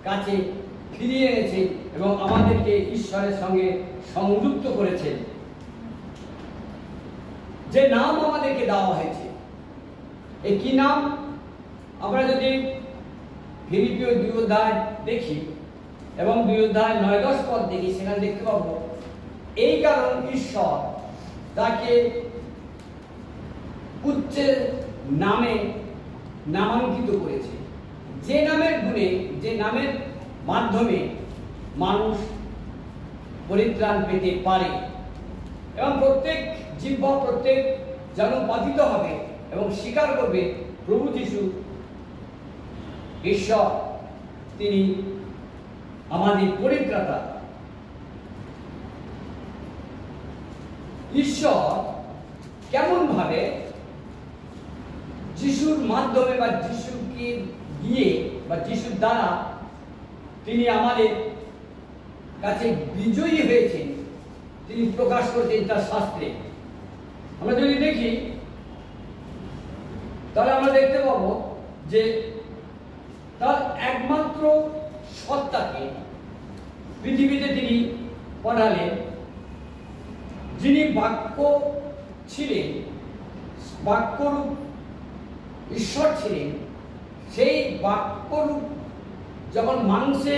কাছে ফিরিয়ে এনেছে এবং আমাদেরকে ঈশ্বরের সঙ্গে সংযুক্ত করেছেন। যে নাম আমাদেরকে দেওয়া হয়েছে, এই কি নাম? আমরা যদি ফিলিপিও 2 অধ্যায় দেখি এবং 2 অধ্যায় 9-10 পদ দেখি, সেখানে দেখতে পাবো এই কারণ ঈশ্বর তাকে উচ্চ নামে নামাঙ্কিত করেছে, যে নামের গুণে, যে নামের মাধ্যমে মানুষ পরিত্রাণ পেতে পারে এবং প্রত্যেক জিহ্বা, প্রত্যেক যেন বাধিত হবে এবং স্বীকার করবে প্রভু যিশু ঈশ্বর, তিনি আমাদের পরিত্রাতা। ঈশ্বর কেমন ভাবে যিশুর মাধ্যমে বা যিশুকে দিয়ে বা যিশুর দ্বারা তিনি আমাদের কাছে বিজয়ী হয়েছেন, তিনি প্রকাশ করেছেন তার শাস্ত্রে। আমরা যদি দেখি তাহলে আমরা দেখতে পাবো যে তার একমাত্র সত্তাকে পৃথিবীতে তিনি পাঠালেন, যিনি বাক্য ছিলেন, বাক্যরূপ ঈশ্বর ছিলেন। সেই বাক্যরূপ যখন মাংসে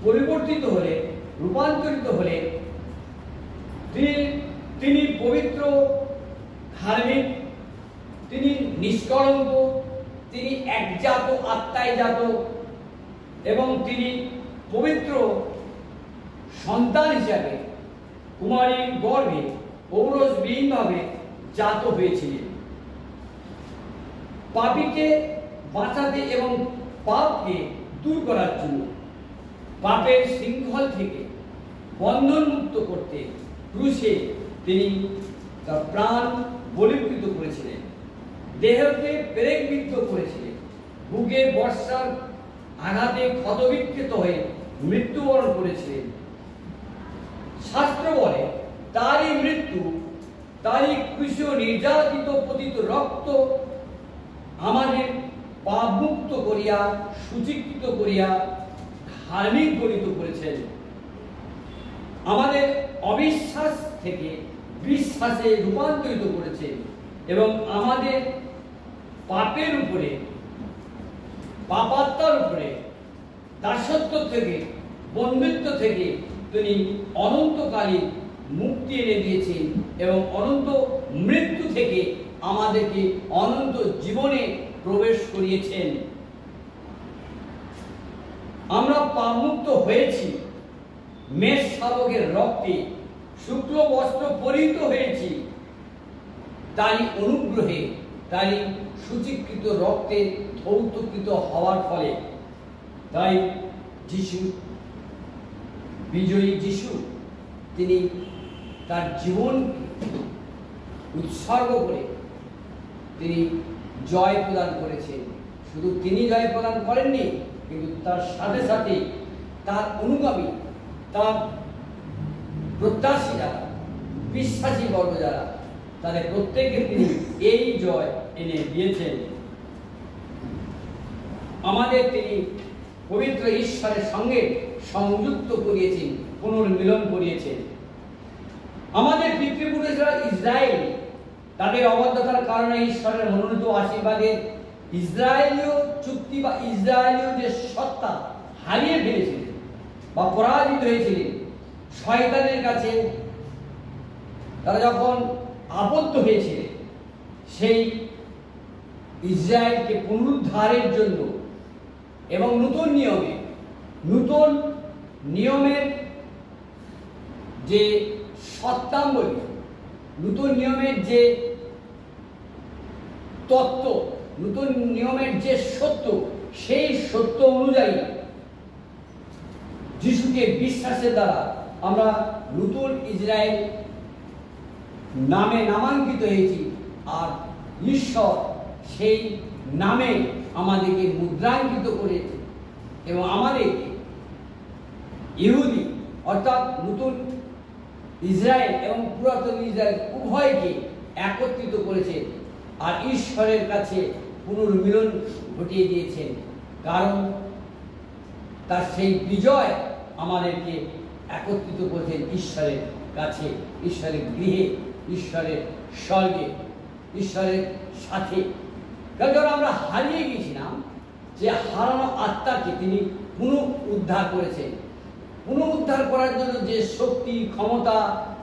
পরিবর্তিত হলে, রূপান্তরিত হলে, তিনি পবিত্র, ধার্মিক, তিনি নিষ্কলঙ্ক, তিনি একজাত, আত্মায় জাত এবং তিনি পবিত্র সন্তান হিসাবে কুমারীর গর্ভে ঔরসবিহীনভাবে জাত হয়েছিলেন। পাপীকে বাঁচাতে এবং পাপকে দূর করার জন্য, পাপের শৃঙ্খল থেকে বন্ধনমুক্ত করতে ক্রুশে তিনি তার প্রাণ বলীকৃত করেছিলেন, দেহকে পেরেকবিদ্ধ করেছিলেন, বুকে বর্ষার আঘাতে ক্ষতবিক্ষত হয়ে মৃত্যুবরণ করেছিলেন। শাস্ত্র বলে তারই মৃত্যু, তারই ক্রুশে নির্যাতিত পতিত রক্ত আমাদের পাপ মুক্ত করিয়া, সুচিকৃত করিয়া ধার্মিক গণিত করেছেন। আমাদের অবিশ্বাস থেকে বিশ্বাসে রূপান্তরিত করেছেন এবং আমাদের পাপের উপরে, পাপাত্মার উপরে, দাসত্ব থেকে, বন্দিত্ব থেকে তিনি অনন্তকালীন মুক্তি এনে দিয়েছেন এবং অনন্ত মৃত্যু থেকে আমাদেরকে অনন্ত জীবনে প্রবেশ করিয়েছেন। আমরা পাপমুক্ত হয়েছি মেষ শাবকের রক্তে, শুক্ল বস্ত্র পরিহিত হয়েছি তারই অনুগ্রহে, তারই সূচীকৃত রক্তে ধৌতকৃত হওয়ার ফলে। তাই যিশু, বিজয়ী যিশু, তিনি তার জীবন উৎসর্গ করে তিনি জয় প্রদান করেছেন। শুধু তিনি জয় প্রদান করেননি, কিন্তু তার সাথে সাথে তার অনুগামী, তার প্রত্যাশী যারা, বিশ্বাসী বর্গ যারা, তাদের প্রত্যেককে তিনি এই জয় এনে দিয়েছেন। আমাদের তিনি পবিত্র ঈশ্বরের সঙ্গে সংযুক্ত করিয়েছেন, পুনর্মিলন করিয়েছেন। আমাদের পিতৃপুরুষরা ইসরায়েল, তাদের অবদ্ধতার কারণে ঈশ্বরের মনোনীত আশীর্বাদের ইসরায়েলীয় চুক্তি বা ইসরায়েলীয় যে সত্তা হারিয়ে ফেলেছিলেন বা পরাজিত হয়েছিলেন শয়তানের কাছে। তারা যখন আবদ্ধ হয়েছিলেন, সেই ইসরায়েলকে পুনরুদ্ধারের জন্য এবং নতুন নিয়মের যে সত্যাবলী, নতুন নিয়মের যে তত্ত্ব, নতুন নিয়মের যে সত্য, সেই সত্য অনুযায়ী যিশুকে বিশ্বাসের দ্বারা আমরা নতুন ইসরায়েল নামে নামাঙ্কিত হয়েছি। আর ঈশ্বর সেই নামে আমাদেরকে মুদ্রাঙ্কিত করেছে এবং আমাদেরকে ইহুদি অর্থাৎ নতুন ইসরায়েল এবং পুরাতন ইসরায়েল উভয়কে একত্রিত করেছে আর ঈশ্বরের কাছে পুনর্মিলন ঘটিয়ে দিয়েছেন। কারণ তার সেই বিজয় আমাদেরকে একত্রিত করেছেন ঈশ্বরের কাছে, ঈশ্বরের গৃহে, ঈশ্বরের স্বর্গে, ঈশ্বরের সাথে। কারণ আমরা হারিয়ে গিয়েছিলাম, যে হারানো আত্মাকে তিনি পুনরুদ্ধার করেছেন। পুনরুদ্ধার করার জন্য যে শক্তি, ক্ষমতা,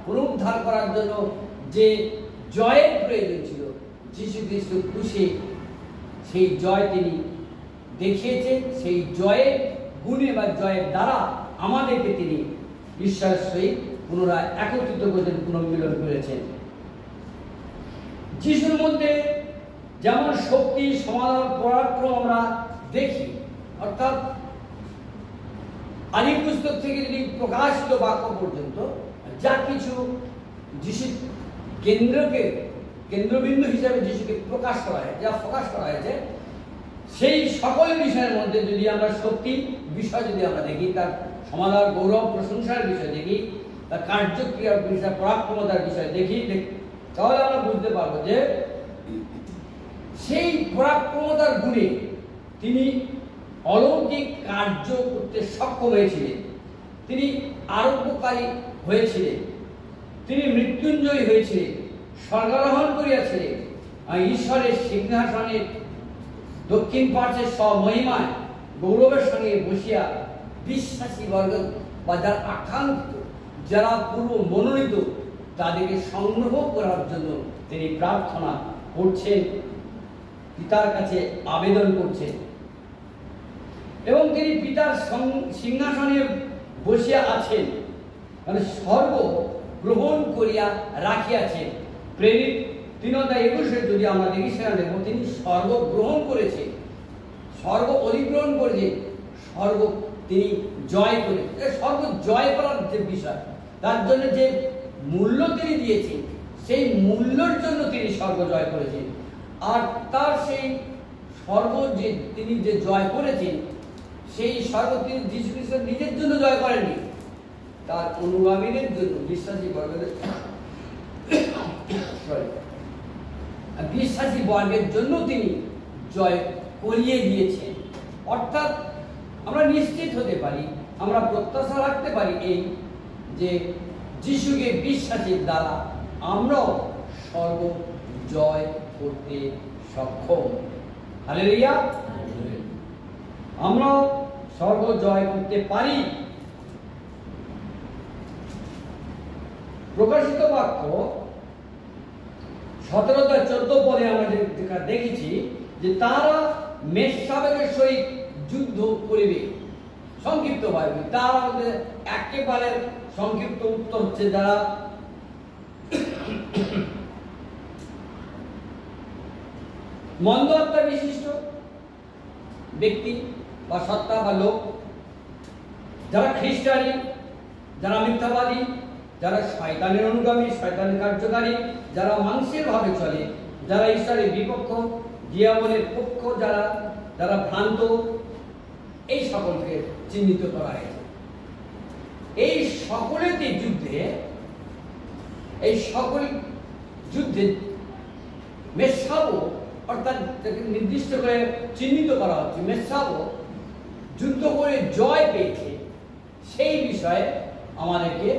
পুনরুদ্ধার করার জন্য যে জয়ের প্রয়োজন ছিল, যীশু খ্রিস্ট ক্রুশে সেই জয় তিনি দেখিয়েছেন। সেই জয়ের গুণে বা জয়ের দ্বারা আমাদেরকে তিনি ঈশ্বরের সহিত পুনরায় একত্রিত করেছেন, পুনর্মিলন করেছেন। যিশুর মধ্যে যেমন শক্তি, সমাধান, পরাক্রম আমরা দেখি, অর্থাৎ আদি পুস্তক থেকে যদি প্রকাশিত বাক্য পর্যন্ত যা কিছু যিশুর কেন্দ্রবিন্দু হিসাবে যিশুকে প্রকাশ করা হয়, যা প্রকাশ করা হয়েছে, সেই সকল বিষয়ের মধ্যে যদি আমরা সত্যি বিষয় যদি আমরা দেখি, তার সমাধান, গৌরব, প্রশংসার বিষয় দেখি, তার কার্যক্রিয়ার বিষয়, পরাক্রমতার বিষয় দেখি, তাহলে আমরা বুঝতে পারবো যে সেই পরাক্রমতার গুণে তিনি অলৌকিক কার্য করতে সক্ষম হয়েছিলেন। তিনি আরোগ্যকারী হয়েছিলেন, তিনি মৃত্যুঞ্জয়ী হয়েছিলেন, স্বর্গারোহণ করিয়াছিলেন, ঈশ্বরের সিংহাসনের দক্ষিণ পার্শ্বে স্বমহিমায় গৌরবের সঙ্গে বসিয়া বিশ্বাসী বর্গ বা যারা আকাঙ্ক্ষিত, যারা পূর্ব মনোনীত, তাদেরকে সংগ্রহ করার জন্য তিনি প্রার্থনা করছেন, পিতার কাছে আবেদন করছেন এবং তিনি পিতার সিংহাসনে বসিয়া আছেন, মানে স্বর্গ গ্রহণ করিয়া রাখিয়াছেন। প্রেরিত 3:21 যদি আমরা দেখি, সেখানে দেখব তিনি স্বর্গ গ্রহণ করেছেন, স্বর্গ অধিগ্রহণ করেছেন, স্বর্গ তিনি জয় করেছেন। স্বর্গ জয় করার যে বিষয়, তার জন্য যে মূল্য তিনি দিয়েছেন, সেই মূল্যের জন্য তিনি স্বর্গ জয় করেছেন। আর তার সেই স্বর্গ যে তিনি যে জয় করেছেন, সেই স্বর্গ তিনি যীশু খ্রিস্ট নিজের জন্য জয় করেননি, তার অনুগামীদের জন্য, বিশ্বাসী বর্গের বিশ্বাসী বর্গের জন্য তিনি জয় করিয়ে দিয়েছেন। অর্থাৎ আমরা নিশ্চিত হতে পারি, আমরা প্রত্যাশা রাখতে পারি এই যে যিশুকে বিশ্বাসের দ্বারা আমরাও স্বর্গ জয় করতে সক্ষম। হালেলুয়া। আমরা স্বর্গ জয় করতে পারি। প্রকাশিত বাক্য 17-14 পদে আমরা দেখেছি যে তারা মেষশাবকের সহিত যুদ্ধ করিবে। সংক্ষিপ্ত ভাবে তার মধ্যে একেবারে সংক্ষিপ্ত উত্তর হচ্ছে যারা মন্দ আত্মা বিশিষ্ট ব্যক্তি বা সত্তা বা লোক, যারা খ্রিস্টানি, যারা মিথ্যাবাদী, যারা শয়তানের অনুগামী, শয়তানের কার্যকারী, যারা মাংসের ভাবে চলে, যারা ঈশ্বরের বিপক্ষ, জীবনের পক্ষ, যারা ভ্রান্ত, এই সকলকে চিহ্নিত করা হয়েছে। এই সকলেতে যুদ্ধে, এই সকল যুদ্ধে মেষশাবক অর্থাৎ নির্দিষ্ট করে চিহ্নিত করা হচ্ছে, মেষশাবক যুদ্ধ করে জয় পেয়েছে। সেই বিষয়ে আমাদেরকে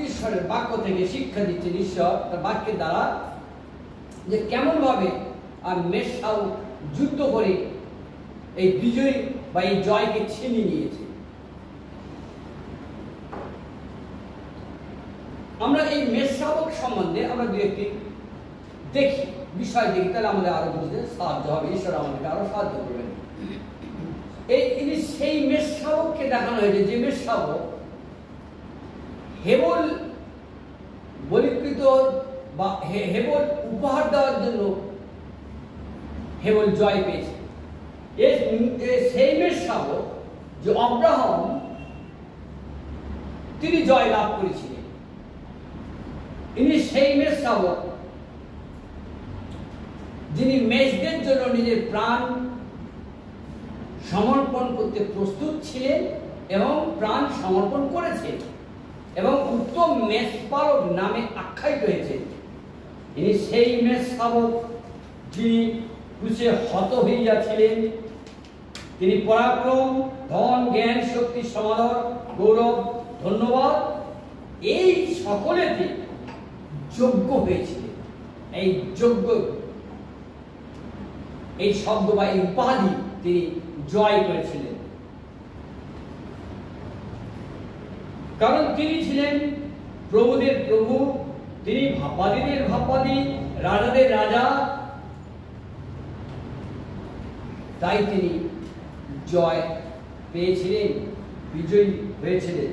ঈশ্বরের বাক্য থেকে শিক্ষা দিচ্ছেন ঈশ্বর তার বাক্যের দ্বারা, যে কেমন ভাবে আর মেষশাবক যুদ্ধ করে এই বিজয় বা এই জয়কে ছিনিয়ে নিয়েছে। আমরা এই মেষশাবক সম্বন্ধে আমরা দু একটি দেখি, বিষয় দেখি, তাহলে আমাদের আরো বুঝতে সাহায্য হবে। ঈশ্বর আমাদেরকে আরো সাহায্য করবেন। এই সেই মেষশাবককে দেখানো হয়েছে যে মেষশাবক হেবল বলিকৃত বা হেবল উপহার দেওয়ার জন্য হেবল জয় পেয়েছে। সেই মেষশাবক যে আব্রাহাম, তিনি জয় লাভ করেছিলেন। ইনি সেই মেষশাবক যিনি মেষদের জন্য নিজের প্রাণ সমর্পণ করতে প্রস্তুত ছিলেন এবং প্রাণ সমর্পণ করেছেন এবং উত্তম মেষপালক নামে আখ্যায়িত হয়েছেন। ইনি সেই মেষশাবক যিনি ক্রুশে হত হইয়াছিলেন। তিনি পরাক্রম, ধন, জ্ঞান, শক্তি, সমাদর, গৌরব, ধন্যবাদ এই সকলেতে যোগ্য হয়েছিলেন। এই যোগ্য, এই শব্দ বা এই উপাধি তিনি জয় করেছিলেন, কারণ তিনি ছিলেন প্রভুদের প্রভু, তিনি ভাববাদীদের ভাববাদী, রাজাদের রাজা। তাই তিনি জয় পেয়েছিলেন, বিজয়ী হয়েছিলেন।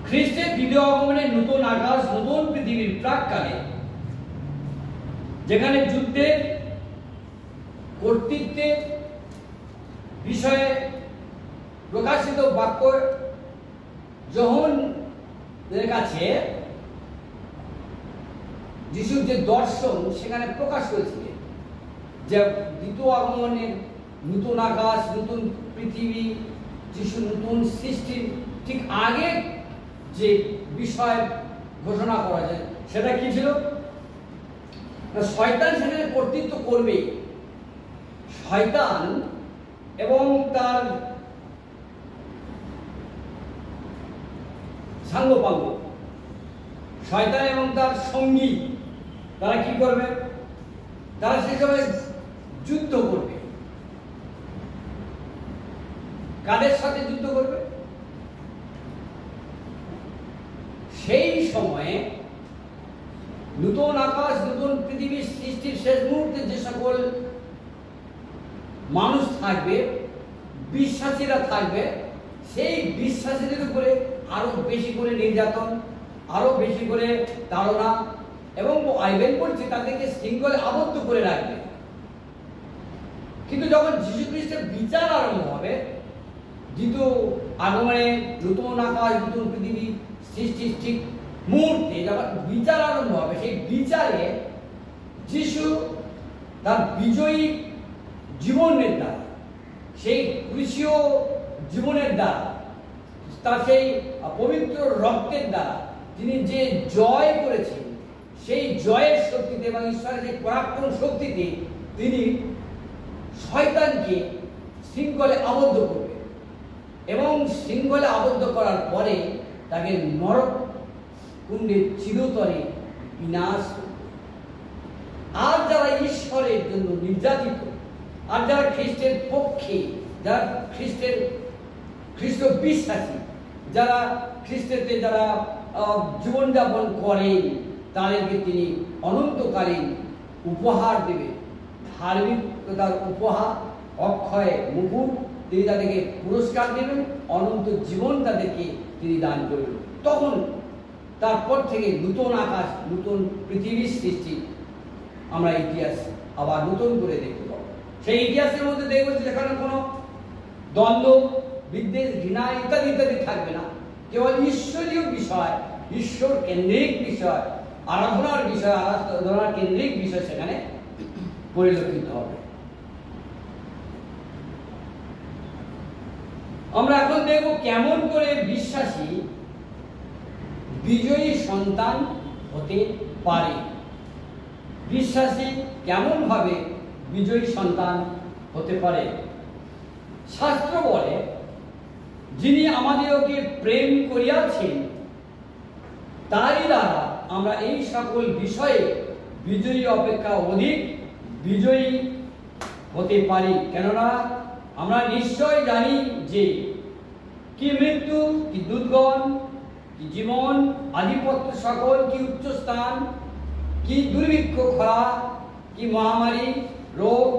খ্রিস্টের দ্বিতীয় আগমনে নতুন আকাশ, নতুন পৃথিবীর প্রাক্কালে, যেখানে যুদ্ধের কর্তৃত্বের বিষয়ে প্রকাশিত বাক্য যোহনের কাছে যিশুর যে দর্শন সেখানে প্রকাশ হয়েছিল, যে দ্বিতীয় আগমনের নতুন আকাশ, নতুন পৃথিবী, যিশুর নতুন সৃষ্টির ঠিক আগে যে বিষয় ঘোষণা করা যায় সেটা কি ছিল? শয়তান সেখানে কর্তৃত্ব করবে। শয়তান এবং তার সাঙ্গপাঙ্গ, শয়তান এবং তার সঙ্গী, তারা কি করবে? তারা সে সময় যুদ্ধ করবে। কাদের সাথে যুদ্ধ করবে? সেই সময়ে নতুন আকাশ, নতুন পৃথিবীর সৃষ্টির শেষ মুহূর্তে যে সকল মানুষ থাকবে, বিশ্বাসীরা থাকবে, সেই বিশ্বাসীদের উপরে আরো বেশি করে নির্যাতন, আরো বেশি করে তাড়না এবং বাইবেল বলছে তাদেরকে শৃঙ্খলে আবদ্ধ করে রাখবে। কিন্তু যখন যীশু খ্রিস্টের বিচার আরম্ভ হবে, দ্বিতীয় আগমনে নতুন আকাশ, নতুন পৃথিবী সৃষ্টির ঠিক মুহূর্তে যখন বিচার আরম্ভ হবে, সেই বিচারে যিশু তার বিজয়ী জীবনের দ্বারা, সেই ক্রুশীয় জীবনের দ্বারা, তার সেই পবিত্র রক্তের দ্বারা তিনি যে জয় করেছেন, সেই জয়ের শক্তিতে এবং ঈশ্বরের যে পরাক্রম শক্তিতে তিনি শয়তানকে শৃঙ্খলে আবদ্ধ করবে এবং শৃঙ্খলে আবদ্ধ করার পরে তাকে নরক কুণ্ডের চিরতরে বিনাশ করবে। আর যারা ঈশ্বরের জন্য নির্যাতিত, আর যারা খ্রিস্টের পক্ষে, যারা খ্রিস্ট বিশ্বাসী, যারা খ্রিস্টেতে যারা জীবনযাপন করেন, তাদেরকে তিনি অনন্তকালীন উপহার দেবে, ধার্মিকতার উপহার, অক্ষয় মুকুট তিনি তাদেরকে পুরস্কার দেবেন, অনন্ত জীবন তাদেরকে তিনি দান করবেন। তখন তারপর থেকে নতুন আকাশ, নতুন পৃথিবীর সৃষ্টি আমরা ইতিহাস আবার নতুন করে দেখতে পাবো। সেই ইতিহাসের মধ্যে দেখবো যেখানে কোনো দ্বন্দ্ব, বিদ্বেষ, ঘৃণা ইত্যাদি ইত্যাদি থাকবে না। কেবল ঈশ্বরীয় বিষয়, ঈশ্বর কেন্দ্রিক বিষয়, আরাধনার বিষয়, আরাধনার কেন্দ্রিক বিষয় সেখানে পরিলক্ষিত হবে। আমরা এখন দেখব কেমন করে বিশ্বাসী বিজয়ী সন্তান হতে পারে। বিশ্বাসী কেমন ভাবে বিজয়ী সন্তান হতে পারে? শাস্ত্র বলে, যিনি আমাদেরকে প্রেম করিয়াছেন তারই দ্বারা আমরা এই সকল বিষয়ে বিজয়ী অপেক্ষা অধিক বিজয়ী হতে পারি। কেননা আমরা নিশ্চয় জানি যে কি মৃত্যু, কি দুর্গণ, কি জীবন, আধিপত্য সকল, কি উচ্চস্থান, কি দুর্ভিক্ষ, খরা, কি মহামারী, রোগ,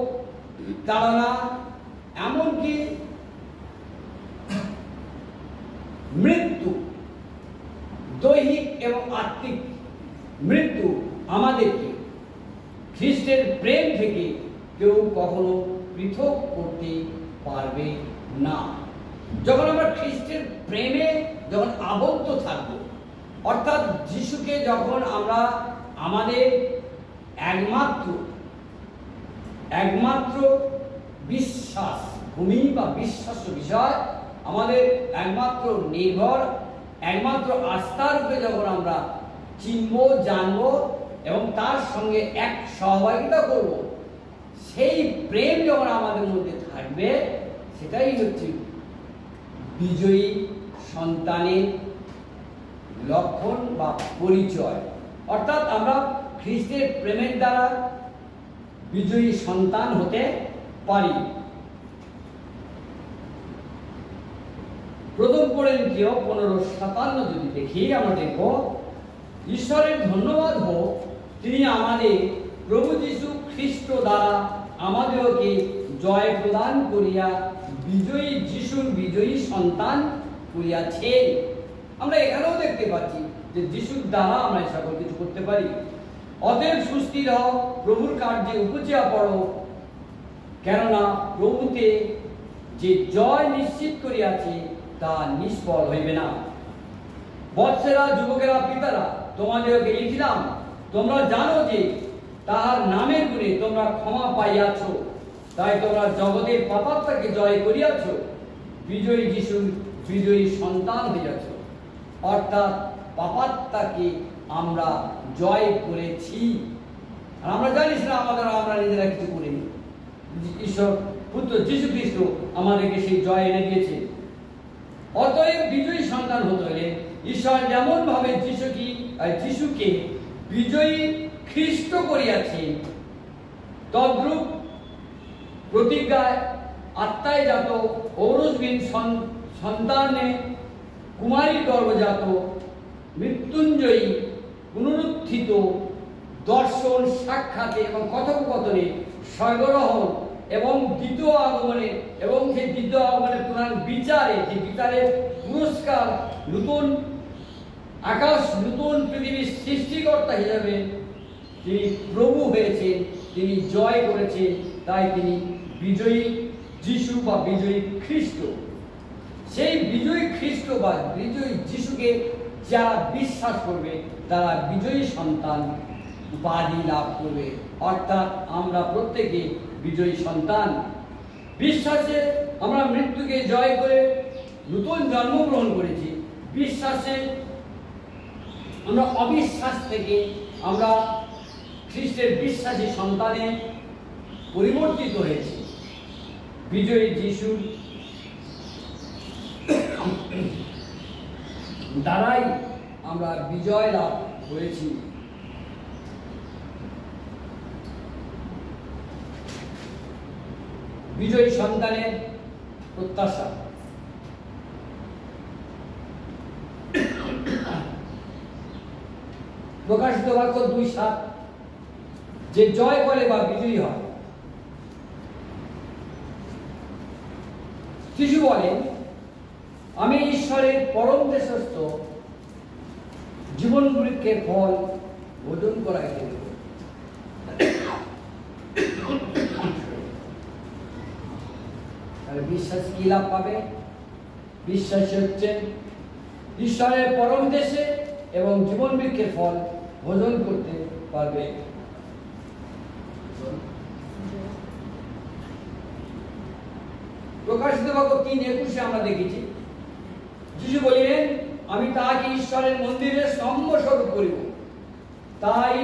তাড়না, এমনকি মৃত্যু, দৈহিক এবং আত্মিক মৃত্যু আমাদেরকে খ্রিস্টের প্রেম থেকে কেউ কখনো পৃথক করতে পারবে না। যখন আমরা খ্রিস্টের প্রেমে যখন আবদ্ধ থাকব, অর্থাৎ যিশুকে যখন আমরা আমাদের একমাত্র বিশ্বাস ভূমি বা বিশ্বাস্য বিষয়, আমাদের একমাত্র নির্ভর, একমাত্র আস্থার উপরে যখন আমরা চিনব, জানব এবং তার সঙ্গে এক সহভাগিতা করব, সেই প্রেম যখন আমাদের মধ্যে থাকবে, সেটাই হচ্ছে বিজয়ী সন্তানের লক্ষণ বা পরিচয়। অর্থাৎ আমরা খ্রিস্টের প্রেমের দ্বারা বিজয়ী সন্তান হতে পারি। প্রথম কোরিন্থীয় 15:57 যদি দেখি, আমরা দেখব, ঈশ্বরের ধন্যবাদ হোক, তিনি আমাদের প্রভু যীশু খ্রিস্ট দ্বারা আমাদেরকে জয় প্রদান করিয়া বিজয়ী যিশুর বিজয়ী সন্তান করিয়াছেন। আমরা এখানেও দেখতে পাচ্ছি যে যিশুর দ্বারা আমরা সকল কিছু করতে পারি। অতএব সুস্থির হও, প্রভুর কার্যে উপচেয়া পড়ো, কেননা প্রভুতে যে জয় নিশ্চিত করিয়াছে তা নিষ্ফল হইবে না। বৎসেরা, যুবকেরা, পিতারা, তোমাদেরকে লিখিলাম, তোমরা জানো যে তাহার নামের গুণে তোমরা ক্ষমা পাইয়াছ, তাই তোমরা জগতের পাপাত্মাকে জয় করিয়াছ, বিজয়ী যিশুর বিজয়ী সন্তান হইয়াছ। অর্থাৎ পাপাত্মাকে আমরা জয় করেছি। আর আমরা জানিস না আমরা নিজেরা কিছু করিনি, ঈশ্বর পুত্র যীশু খ্রিস্ট আমাদেরকে সেই জয় এনে দিয়েছে। অতএব বিজয়ী সন্তান হতে হলে ঈশ্বর যেমন ভাবে যিশুকে বিজয়ী খ্রিস্ট করিয়াছেন, তদ্রূপ প্রতিজ্ঞায় আত্মায় জাত ঔরসবিহীন সন্তানে কুমারীর গর্ভজাত মৃত্যুঞ্জয়ী পুনরুত্থিত দর্শন, সাক্ষাতে এবং কথোপকথনে স্বর্গরোহণ এবং দ্বিতীয় আগমনে, এবং সেই দ্বিতীয় আগমনের বিচারে, যে বিচারের পুরস্কার, নতুন আকাশ, নতুন পৃথিবীর সৃষ্টিকর্তা হিসাবে তিনি প্রভু হয়েছেন, তিনি জয় করেছেন, তাই তিনি বিজয়ী যিশু বা বিজয়ী খ্রিস্ট। সেই বিজয়ী খ্রিস্ট বা বিজয়ী যিশুকে যারা বিশ্বাস করবে তারা বিজয়ী সন্তান উপাধি লাভ করবে। অর্থাৎ আমরা প্রত্যেকে বিজয়ী সন্তান। বিশ্বাসে আমরা মৃত্যুকে জয় করে নতুন জন্মগ্রহণ করেছি। বিশ্বাসে আমরা অবিশ্বাস থেকে আমরা খ্রিস্টের বিশ্বাসী সন্তানে পরিবর্তিত হয়েছি। বিজয়ী যিশুর দ্বারাই আমরা বিজয় লাভ করেছি। বিজয়ী সন্তানের প্রত্যাশা। প্রকাশিত বাক্য 2:7, যে জয় করে বা বিজয়ী হয়। শিশু বলে, আমি ঈশ্বরের পরম দেশস্থ জীবন বৃক্ষের ফল ভোজন করাইতে দেব। বিশ্বাস কি লাভ পাবে? বিশ্বাস হচ্ছে ঈশ্বরের পরম দেশে এবং জীবন বৃক্ষের ফল ভোজন করতে পারবে। প্রকাশিত বাক্য 3:21 আমরা দেখেছি, যিশু বলিলেন, আমি তাহাকে ঈশ্বরের মন্দিরে স্তম্ভ স্বরূপ করিব, তাই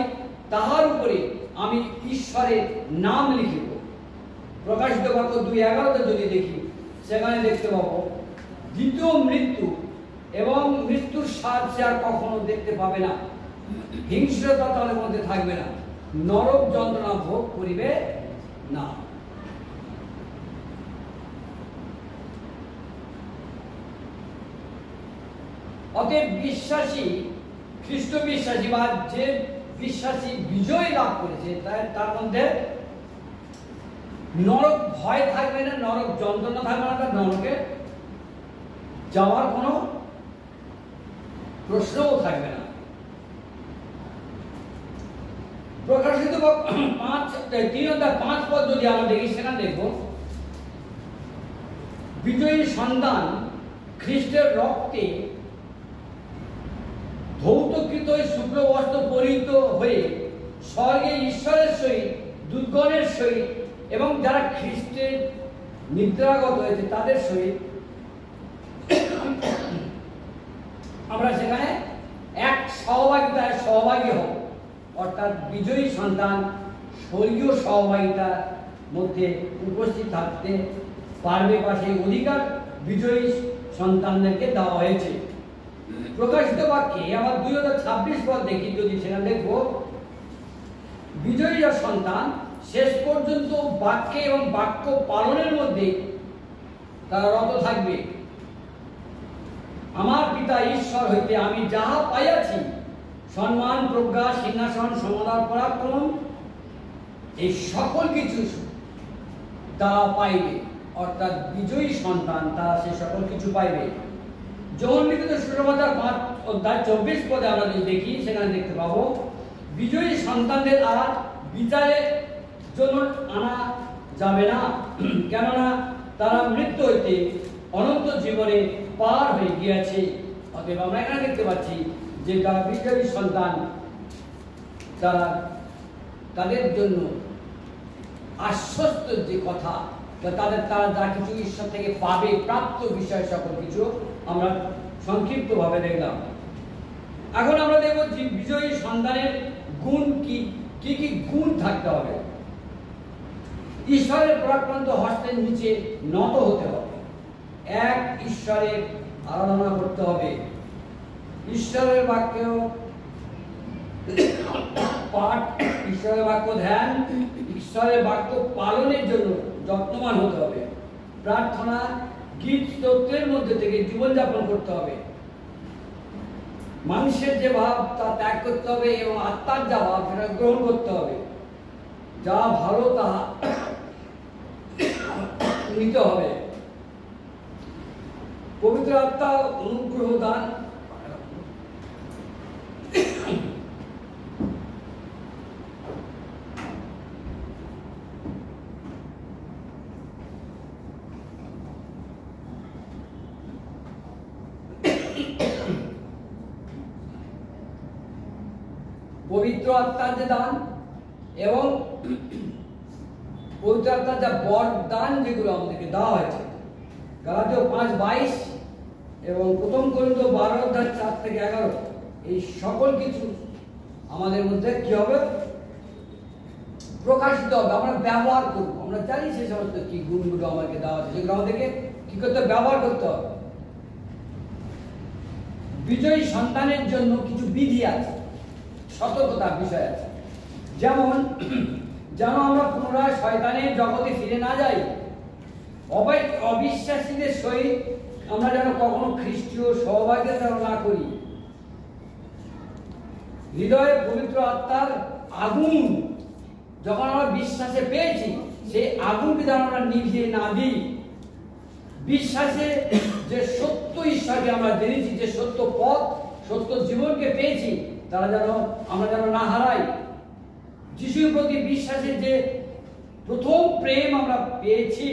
তাহার উপরে আমি ঈশ্বরের নাম লিখিব। প্রকাশিত বাক্য 2:11 যদি দেখি, সেখানে দেখতে পাবো দ্বিতীয় মৃত্যু এবং মৃত্যুর স্বাদ সে আর কখনো দেখতে পাবে না, হিংস্রতা তার মধ্যে থাকবে না, নরক যন্ত্রণা ভোগ করিবে না। অতএব বিশ্বাসী, খ্রিস্ট বিশ্বাসী বা যে বিশ্বাসী বিজয় লাভ করেছে, তার মধ্যে নরক ভয় থাকবে না, নরক যন্ত্রণা থাকবে না, তার নরকে যাওয়ার কোনো প্রশ্নও থাকবে না। প্রকাশিত 3:5 পদ যদি আমরা দেখি, সেখানে দেখব বিজয়ী সন্তান খ্রিস্টের রক্তে ধৌতকৃত শুক্ল বস্ত্র পরিহিত হয়ে স্বর্গে ঈশ্বরের সহিত দূতগণের সহিত এবং যারা খ্রিস্টের নিদ্রাগত হয়েছে তাদের সহিত আমরা সেখানে এক সহভাগিতায় সহভাগী হব। অর্থাৎ বিজয়ী সন্তান স্বর্গীয় সহভাগিতার মধ্যে উপস্থিত থাকতে পারবে বা সেই অধিকার বিজয়ী সন্তানদেরকে দেওয়া হয়েছে। প্রকাশিত বাক্যে আবার 2:26 পদ দেখি, যদি সেখানে দেখবো বিজয়ী সন্তান শেষ পর্যন্ত বাক্যে এবং বাক্য পালনের মধ্যে তারা রত থাকবে। আমার পিতা ঈশ্বর হইতে আমি যাহা পাইয়াছি, সম্মান, প্রজ্ঞা, সিংহাসন, সমাদর, পরাক্রম, এই সকল কিছু তারা পাইবে। অর্থাৎ বিজয়ী সন্তান তারা সে সকল কিছু পাইবে। যোহন লিখিত সুসমাচার 5:24 পদে আমরা যদি দেখি, সেখানে দেখতে পাবো বিজয়ী সন্তানদের আর বিচারের জন্য আনা যাবে না, কেননা তারা মৃত্যু হইতে অনন্ত জীবনে পার হয়ে গিয়েছে। অতএব আমরা এখানে দেখতে পাচ্ছি যে যারা বিজয়ী সন্তান, তাদের জন্য আশ্বস্ত যে কথা, তারা যা কিছু ঈশ্বর থেকে পাবে, প্রাপ্ত বিষয় সকল কিছু আমরা সংক্ষিপ্ত ভাবে দেখলাম। এখন আমরা দেখব যে বিজয়ী সন্তানের গুণ কি কি গুণ থাকতে হবে। ঈশ্বরের পরাক্রান্ত হস্তের নিচে নত হতে হবে, এক ঈশ্বরের আরাধনা করতে হবে, ঈশ্বরের বাক্য পাঠ, ঈশ্বরের বাক্য ধ্যান, ঈশ্বরের বাক্য পালনের জন্য যত্নবান হতে হবে, প্রার্থনা, গীত, স্তোত্রের মধ্যে থেকে জীবনযাপন করতে হবে, মানুষের যে ভাব তা ত্যাগ করতে হবে এবং আত্মার যা ভাব সেটা গ্রহণ করতে হবে, যা ভালো তা নিতে হবে। পবিত্র আত্মা অনুগ্রহ দান, পবিত্র আত্মার যে দান এবং পবিত্র আত্মার যা বরদান যেগুলো আমাদেরকে দেওয়া হয়েছে, গালাতীয় 5:22 এবং 1 করিন্থীয় 12:4-11, এই সকল কিছু আমাদের মধ্যে কি হবে? প্রকাশিত হবে, আমরা ব্যবহার করব। আমরা জানি সেই সমস্ত কি গুণগুলো আমাদেরকে দেওয়া আছে, সেগুলো আমাদেরকে কি করতে, ব্যবহার করতে হবে। বিজয়ী সন্তানের জন্য কিছু বিধি আছে, সতর্কতার বিষয় আছে, যেমন যেন আমরা পুনরায় শয়তানের জগতে ফিরে না যাই, অবিশ্বাসীদের সহিত আমরা যেন কখনো খ্রিস্টীয় সহভাগিতা না করি। হৃদয়ে পবিত্র আত্মার আগুন যখন আমরা বিশ্বাসে পেয়েছি, সেই আগুনকে যেন আমরা নিভিয়ে না দিই। বিশ্বাসে যে সত্য ঈশ্বরকে আমরা জেনেছি, যে সত্য পথ, সত্য জীবনকে পেয়েছি, তারা যেন আমরা যেন না হারাই। যিশুর প্রতি বিশ্বাসের যে প্রথম প্রেম আমরা পেয়েছি,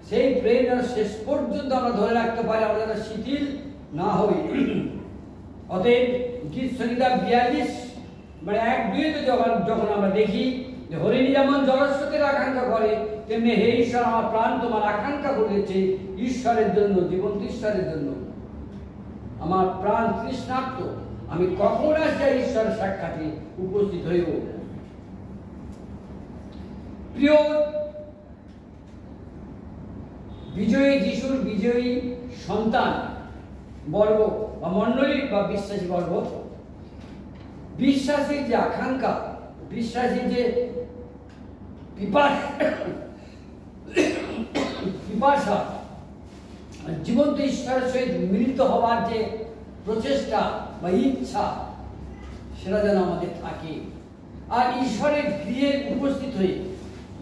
সেই প্রেম যেন শেষ পর্যন্ত আমরা ধরে রাখতে পারি, আমরা যেন শিথিল না হই। অতএব গীত সংহিতা 42 মানে 1-2 যখন আমরা দেখি যে হরিণী যেমন জলস্রোতের আকাঙ্ক্ষা করে, তেমনি হে ঈশ্বর আমার প্রাণ তোমার আকাঙ্ক্ষা করেছে ঈশ্বরের জন্য, জীবন্ত ঈশ্বরের জন্য। আমার প্রাণ তৃষ্ণার্ত, আমি কখন আসিয়া ঈশ্বরের সাক্ষাতে উপস্থিত হইব। প্রিয় বিজয়ী যিশুর বিজয়ী সন্তান বর্গ বা মণ্ডলী বা বিশ্বাসী বর্গ, বিশ্বাসীর যে আকাঙ্ক্ষা, বিশ্বাসীর যে পিপাসা, জীবন্ত ঈশ্বরের সহিত মিলিত হওয়ার যে প্রচেষ্টা বা ইচ্ছা, সেটা যেন আমাদের থাকে। আর ঈশ্বরের গৃহে উপস্থিত হয়ে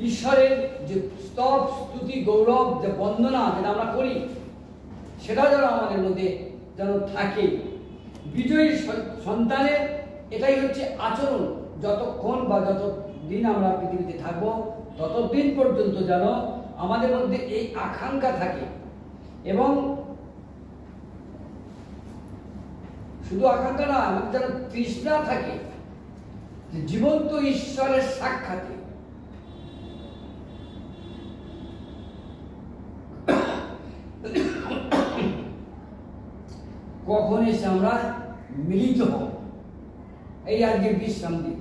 ঈশ্বরের যে স্তব স্তুতি গৌরব যে বন্দনা যেটা আমরা করি, সেটা যেন আমাদের মধ্যে যেন থাকে। বিজয়ী সন্তানের এটাই হচ্ছে আচরণ। যতক্ষণ বা যতদিন আমরা পৃথিবীতে থাকবো, ততদিন পর্যন্ত যেন আমাদের মধ্যে এই আকাঙ্ক্ষা থাকে, এবং শুধু আকাঙ্ক্ষা না, আমাদের যেন তৃষ্ণা থাকে যে জীবন্ত ঈশ্বরের সাক্ষাতে। কখন এসে আমরা মিলিত হব, এই আজকে বিশ্রাম দিন,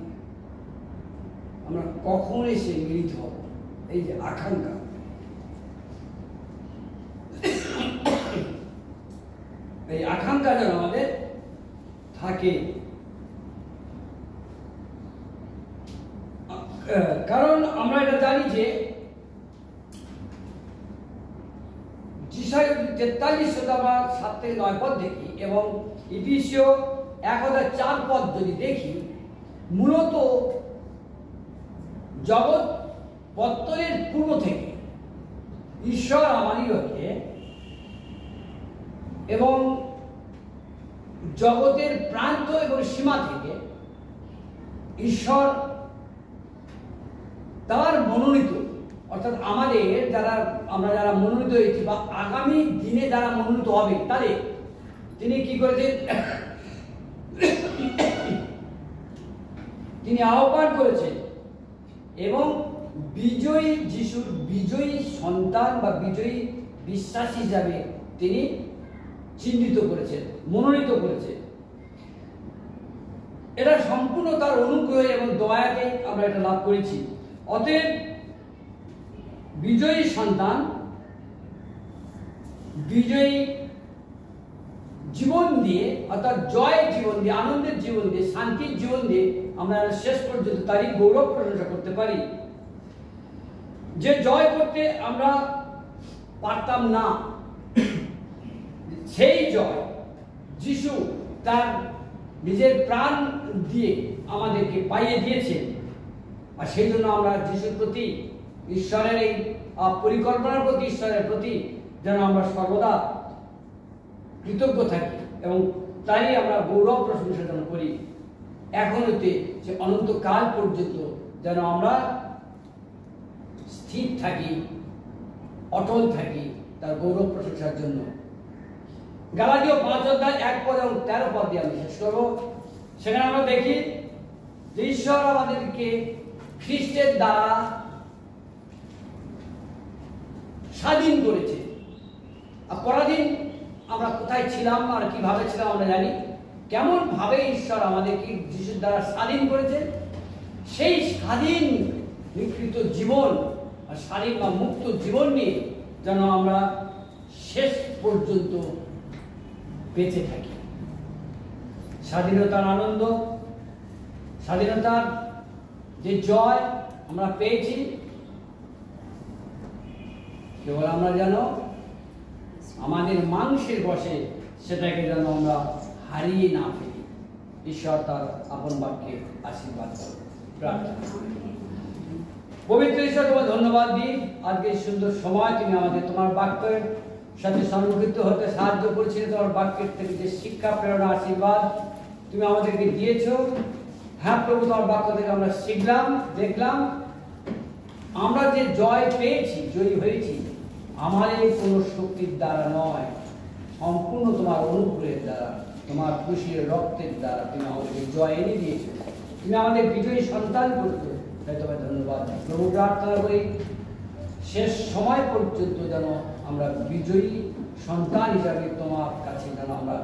আমরা কখন এসে মিলিত হব, এই যে আকাঙ্ক্ষা। এই আকাঙ্ক্ষা যেন আমাদের থাকে, কারণ আমরা এটা জানি যে 43-7-9 পদ দেখি এবং ইফিসীয় 1:4 পদ যদি দেখি, মূলত জগৎ পত্তনের পূর্ব থেকে ঈশ্বর আমাদিগকে এবং জগতের প্রান্ত এবং সীমা থেকে ঈশ্বর তার মনোনীত, অর্থাৎ আমাদের আমরা যারা মনোনীত হয়েছি বা আগামী দিনে যারা মনোনীত হবে, তাদের তিনি কি করেছেন, তিনি আহ্বান করেছেন এবং বিজয়ী যিশুর বিজয়ী সন্তান বা বিজয়ী বিশ্বাস হিসাবে তিনি চিহ্নিত করেছেন, মনোনীত করেছেন। এটা সম্পূর্ণ তার অনুগ্রহ এবং দয়াতে আমরা এটা লাভ করেছি। অতএব বিজয়ী সন্তান বিজয়ী জীবন দিয়ে, অর্থাৎ জয়ের জীবন দিয়ে, আনন্দের জীবন দিয়ে, শান্তির জীবন দিয়ে আমরা শেষ পর্যন্ত তারই গৌরব প্রশংসা করতে পারি। যে জয় করতে আমরা পারতাম না, সেই জয় যিশু তার নিজের প্রাণ দিয়ে আমাদেরকে পাইয়ে দিয়েছেন। আর সেই জন্য আমরা যিশুর প্রতি, ঈশ্বরের এই পরিকল্পনার প্রতি, ঈশ্বরের প্রতি যেন আমরা সর্বদা কৃতজ্ঞ থাকি এবং তাই আমরা গৌরব প্রশংসা যেন করি। এখন হইতে যে অনন্তকাল পর্যন্ত যেন আমরা স্থির থাকি, অটল থাকি তার গৌরব প্রশংসার জন্য। গালাতীয় 5:1 পদ এবং 13 পদ দিয়ে আমি শেষ করব। সেখানে আমরা দেখি যে ঈশ্বর আমাদেরকে খ্রিস্টের দ্বারা স্বাধীন করেছে। আর পরাধীন আমরা কোথায় ছিলাম আর কিভাবে ছিলাম আমরা জানি। কেমন ভাবে ঈশ্বর আমাদেরকে যিশুর দ্বারা স্বাধীন করেছে, সেই স্বাধীন বিকৃত জীবন আর স্বাধীন বা মুক্ত জীবন নিয়ে যেন আমরা শেষ পর্যন্ত বেঁচে থাকি। স্বাধীনতার আনন্দ, স্বাধীনতার যে জয় আমরা পেয়েছি, কেবল আমরা যেন আমাদের মাংসের বশে সেটাকে যেন আমরা হারিয়ে না ফেলি। ঈশ্বর তার আপন বাক্যে আশীর্বাদ করুন। প্রার্থনা। পবিত্র ঈশ্বর, তোমার ধন্যবাদ দিই আজকে সুন্দর সময় তুমি আমাদের তোমার বাক্যের সাথে সংযুক্ত হতে সাহায্য করেছিলে। তোমার বাক্যের থেকে যে শিক্ষা প্রেরণা আশীর্বাদ তুমি আমাদেরকে দিয়েছো, হ্যাঁ প্রভু, তোমার বাক্য থেকে আমরা শিখলাম, দেখলাম আমরা যে জয় পেয়েছি, জয়ী হয়েছি, আমাদের কোনো শক্তির দ্বারা নয়, সম্পূর্ণ তোমার অনুগ্রহের দ্বারা, তোমার খুশির রক্তের দ্বারা তুমি আমাদেরকে জয় এনে দিয়েছো। তুমি আমাদের বিজয়ী সন্তান করছো, তাই তোমার ধন্যবাদ। প্রভু, প্রার্থনা করি শেষ সময় পর্যন্ত যেন আমরা বিজয়ী সন্তান হিসাবে তোমার কাছে যেন আমরা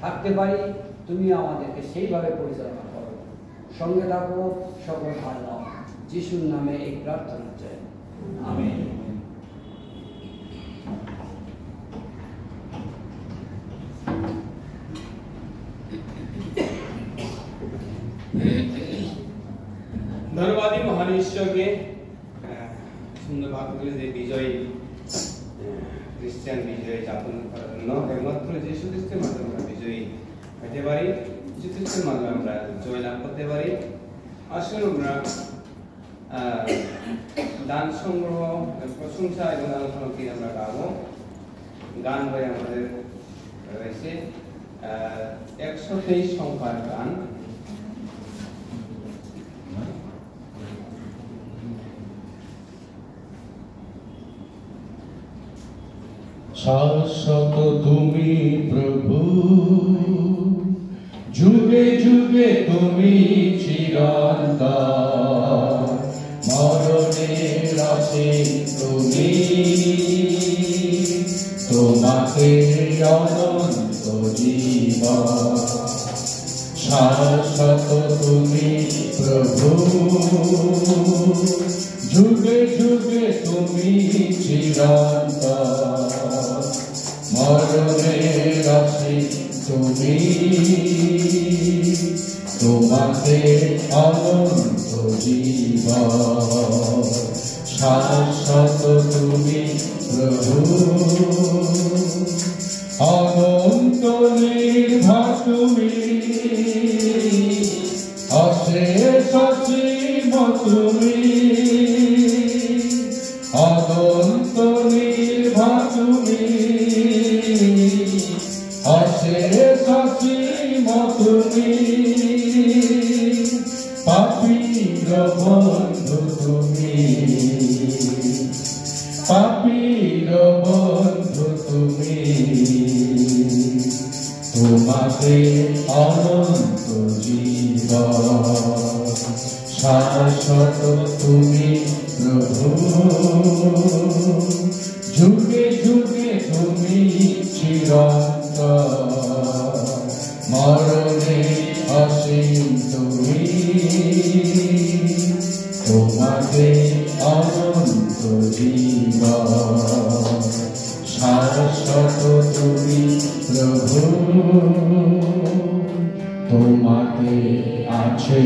থাকতে পারি। তুমি আমাদেরকে সেইভাবে পরিচালনা করো, সঙ্গে থাকো, সকল ভার নাও। যিশুর নামে এই প্রার্থনা চাই, আমেন। ধন্যবাদী মহান ঈশ্বরকে সুন্দর বাক্যগুলি যে বিজয় খ্রিস্টান বিজয় যাপন করার জন্য একমাত্র যীশু খ্রিস্টের মাধ্যমে আমরা বিজয়ী হতে পারি, যীশু খ্রিস্টের মাধ্যমে আমরা জয় লাভ করতে পারি। আসলে আমরা দান সংগ্রহ, প্রশংসা এবং আলোচনা আমরা গাবো। গান বই আমাদের রয়েছে 123 সংখ্যার গান। শাশ্বত তুমি প্রভু, যুগে যুগে তুমি চিরন্তন, মরণের আসে তুমি, তোমাকে অনন্ত জীবন। শাশ্বত তুমি প্রভু, যুগে যুগে তুমি চিরন্তন, মরণের আসে তুমি, তোমাকে অনন্ত জীবন। শাশ্বত তুমি প্রভু, অনন্ত নির্ভর তুমি, অশেষ অসীম তুমি, অনন্ত নির্ভর তুমি, অশেষ অসীম তুমি, পাপীর বন্ধু তুমি, পাপীর বন্ধু তুমি, তোমাকে অনন্ত জীবন। শাশ্বত তুমি প্রভু, যুগে যুগে তুমি চিরন্তন, মরণে অসীম তুমি, তোমাকে অনন্ত জীবন। শাশ্বত তুমি প্রভু, তোমাকে আছে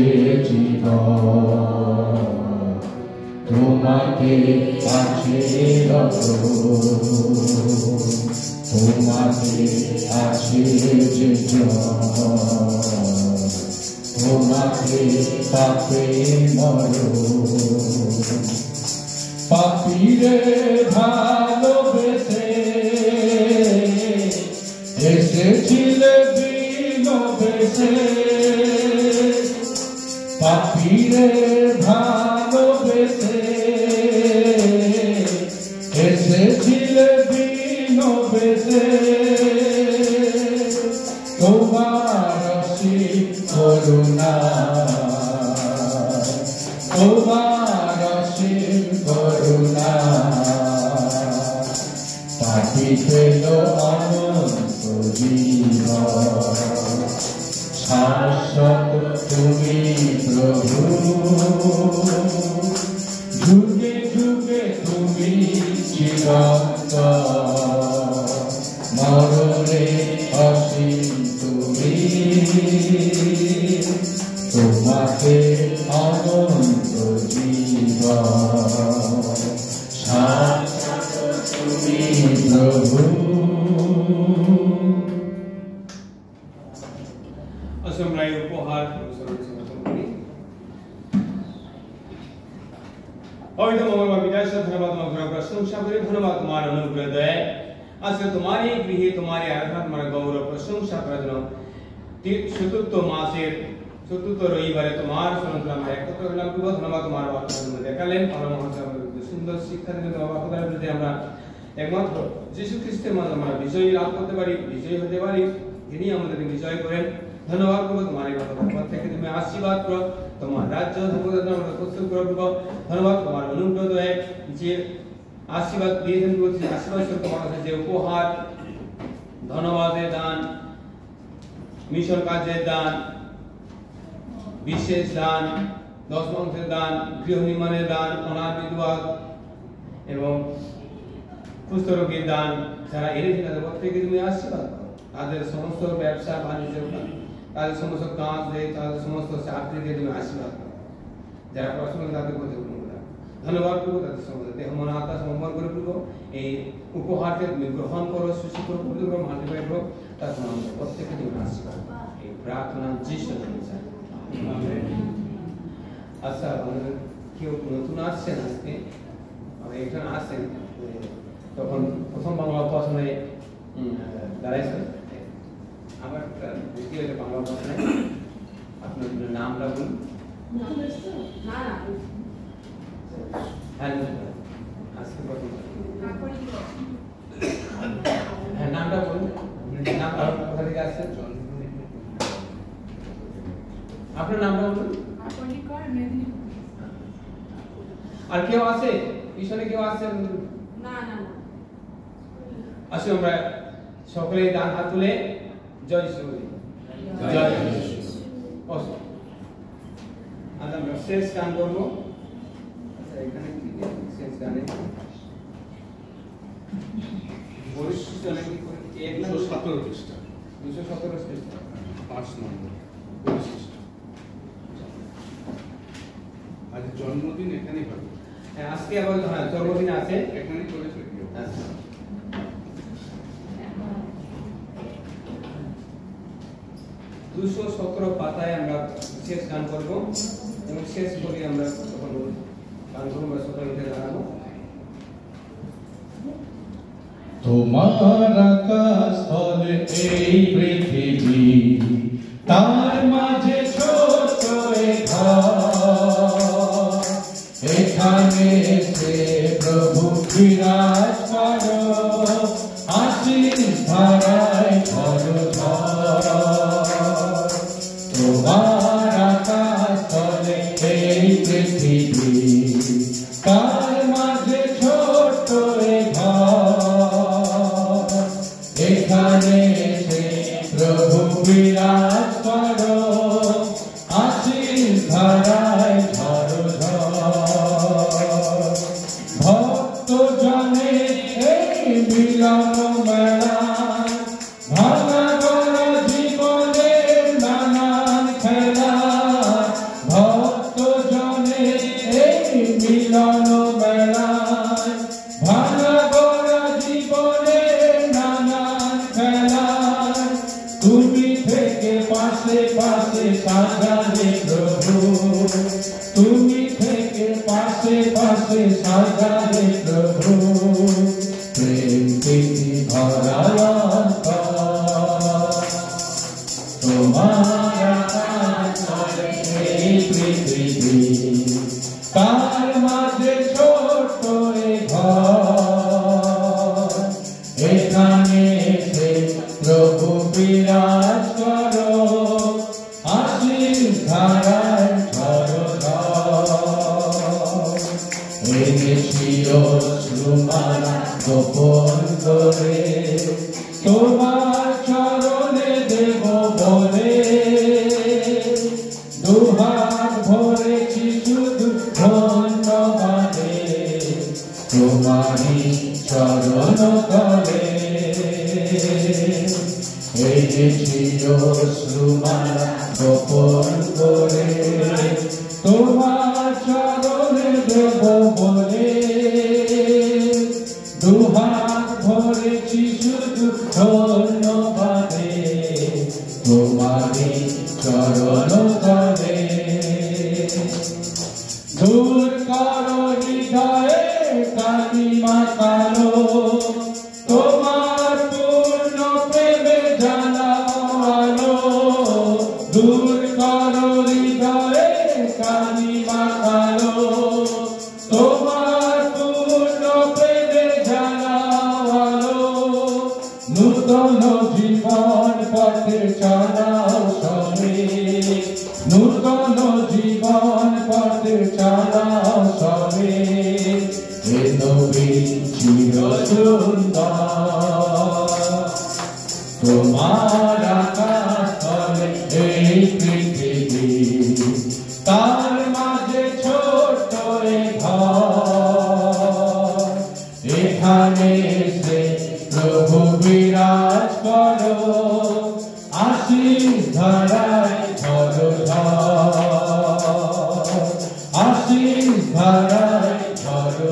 জীবন, তোমাকে আছে রক্ষণ, তোমাকে আছে যে তোমাকে পাপে মরণ। পাপীরে ভালোবেসে এসেছিলে বিনবেসে, পাপীরে ভালোবেসে এসেছিলে বিনবেসে, তোমার অসীম করুণা, তোমার অসীম করুণা, পাপী পেল অনন্ত জীবন। শাশ্বত তুমি প্রভু, যুগে যুগে তুমি চিরন্তন, মরণে অসীম তুমি, তোমাকে অনন্ত জীবন। শাশ্বত তুমি প্রভু। আমরা এই উপহার সমর্পণ করি। পবিত্র মঙ্গলবার বিদায় ধন্যবাদ তোমার প্রশংসা করি, ধন্যবাদ তোমার অনুগ্রহ দয়ায় আজকে তোমারই গৃহে তোমারই আরাধনা তোমার গৌরব প্রশংসা করার জন্য চতুর্থ মাসের চতুর্থ রবিবারে তোমার সন্তান আমরা একত্র হলাম। ধন্যবাদ তোমার বাক্য দেখালেন সুন্দর শিক্ষা দিলেন। তোমার বাক্যের বিরুদ্ধে আমরা একমাত্র যীশু খ্রিস্টের মাধ্যমে আমরা বিজয়ী লাভ করতে পারি, বিজয়ী হতে পারি, যিনি আমাদেরকে বিজয় করেন। ধন্যবাদ করবো তোমার এই বাক্য থেকে তুমি আশীর্বাদ করো, তোমার রাজ্য আমরা প্রস্তুত করবো। ধন্যবাদ তোমার অনুগ্রহ দয়ে যে আশীর্বাদ দিয়েছেন, আশীর্বাদ তোমার কাছে যে উপহার, ধন্যবাদের দান, মিশন কাজের দান, বিশেষ দান, দশমাংশের দান, গৃহ নির্মাণের দান, অনাথ বিধবা এবং কুষ্ঠরোগীর দান, যারা এনেছে তাদের প্রত্যেকে তুমি আশীর্বাদ করো। তাদের সমস্ত ব্যবসা বাণিজ্য, তাদের সমস্ত কাজ, তাদের সমস্ত চাকরিকে তুমি আশীর্বাদ করো। যারা পড়াশোনা তাদের প্রতি ধন্যবাদ করবো, তাদের সমস্ত দেহ মন আত্মা সমর্পণ করে দেবো। এই উপহারকে তুমি গ্রহণ করো, সুস্থ করো, পবিত্র করো, মাল্টিপ্লাই করো। তার জন্য আমাদের প্রত্যেকে তুমি আশীর্বাদ করো। এই প্রার্থনা যিশু নামে চাই। আচ্ছা, আমাদের কেউ নতুন আসছেন আজকে, একজন আসছেন, তখন প্রথম বাংলা উপাসনায় দাঁড়াইছেন। আমার দ্বিতীয় বাংলা উপাসনায় আপনার নামটা বলুন। হ্যাঁ, আজকে প্রথম হ্যাঁ নামটা বলুন। নাম কোথা থেকে আসছেন? আপনার নামটা বলুন। আর কেউ আছে পিছনে? কেউ আছেন? আসুন আমরা সকলে ডান হাত তুলে জয় যিশু বলি। জয় যিশু। আজ আমরা শেষ গান করবো। এখানে শেষ গানে 217 পৃষ্ঠা 217 পৃষ্ঠা 5 নম্বর। আজ জন্মদিন এখানেই হবে। হ্যাঁ, আজকে আবার জন্মদিন আছে, এখানেই করেছে। আচ্ছা, 217 পাতায় আমরা শেষ গান করবো এবং শেষ করে আমরা তখন গান করবো, সকলে উঠে দাঁড়াবো। তোমার আকাশ স্থলে এই পৃথিবী, তার মাঝে ছোট ঘর, এখানে সে প্রভু বিরাজ করো, আশীষ ধারায় ঝড় ঝড়। তোমার আকাশ স্থলে এই পৃথিবী, তার মাঝে ছোট ঘর, এখানে সে প্রভু বিরাজ করো, আশীষ ধারায় ঝড় ঝড়। ভক্ত জনে এই মিলন মেলা, ভাঙা গড়া জীবনের নানান খেলা। ভক্ত জনে এই মিলন মেলা, ভাঙা গড়া জীবনের নানান খেলা। তুমি থেকে পাশে পাশে সাজালে প্রভু, তুমি থেকে পাশে পাশে সাজালে প্রভু। প্রেম প্রীতি ভরা তোমার আকাশ এই পৃথিবী, তার মাঝে ছোট ঘর, এখানে সে প্রভু বিরাজ করো, আশীষ ধারায় ঝড় ঝড়। এনেছিও শ্রুমালা গোপন করে, তোমার চরণে দেব বলে। দুহাত ভরেছি শুধু ধন্যবাদে, তোমারই চরণ তলে। এনেছিও শ্রুমালা গোপন করে, তোমার চরণে দেব বলে। দুহাত ভরেছি শুধু ধন্যবাদে তোমারই চরণ তলে দূর করো হৃদয়ে কালিমা কালো তোমার পূর্ণ প্রেমে জ্বালাও আলো দূর করো হৃদয়ে কালিমা কালো তোমার পূর্ণ প্রেমে জ্বালাও আলো নূতন জীবন পথে চালাও সবে নূতন জীবন পথে চালাও সবে এ নবী চির সুন্দর তোমার আকাশ তলে এই পৃথিবী তার মাঝে ছোট্ট এ ঘর এখানে সে প্রভু বিরাজ করো আশীষ ধারায় ধরো আশীষ ধারায় ধরো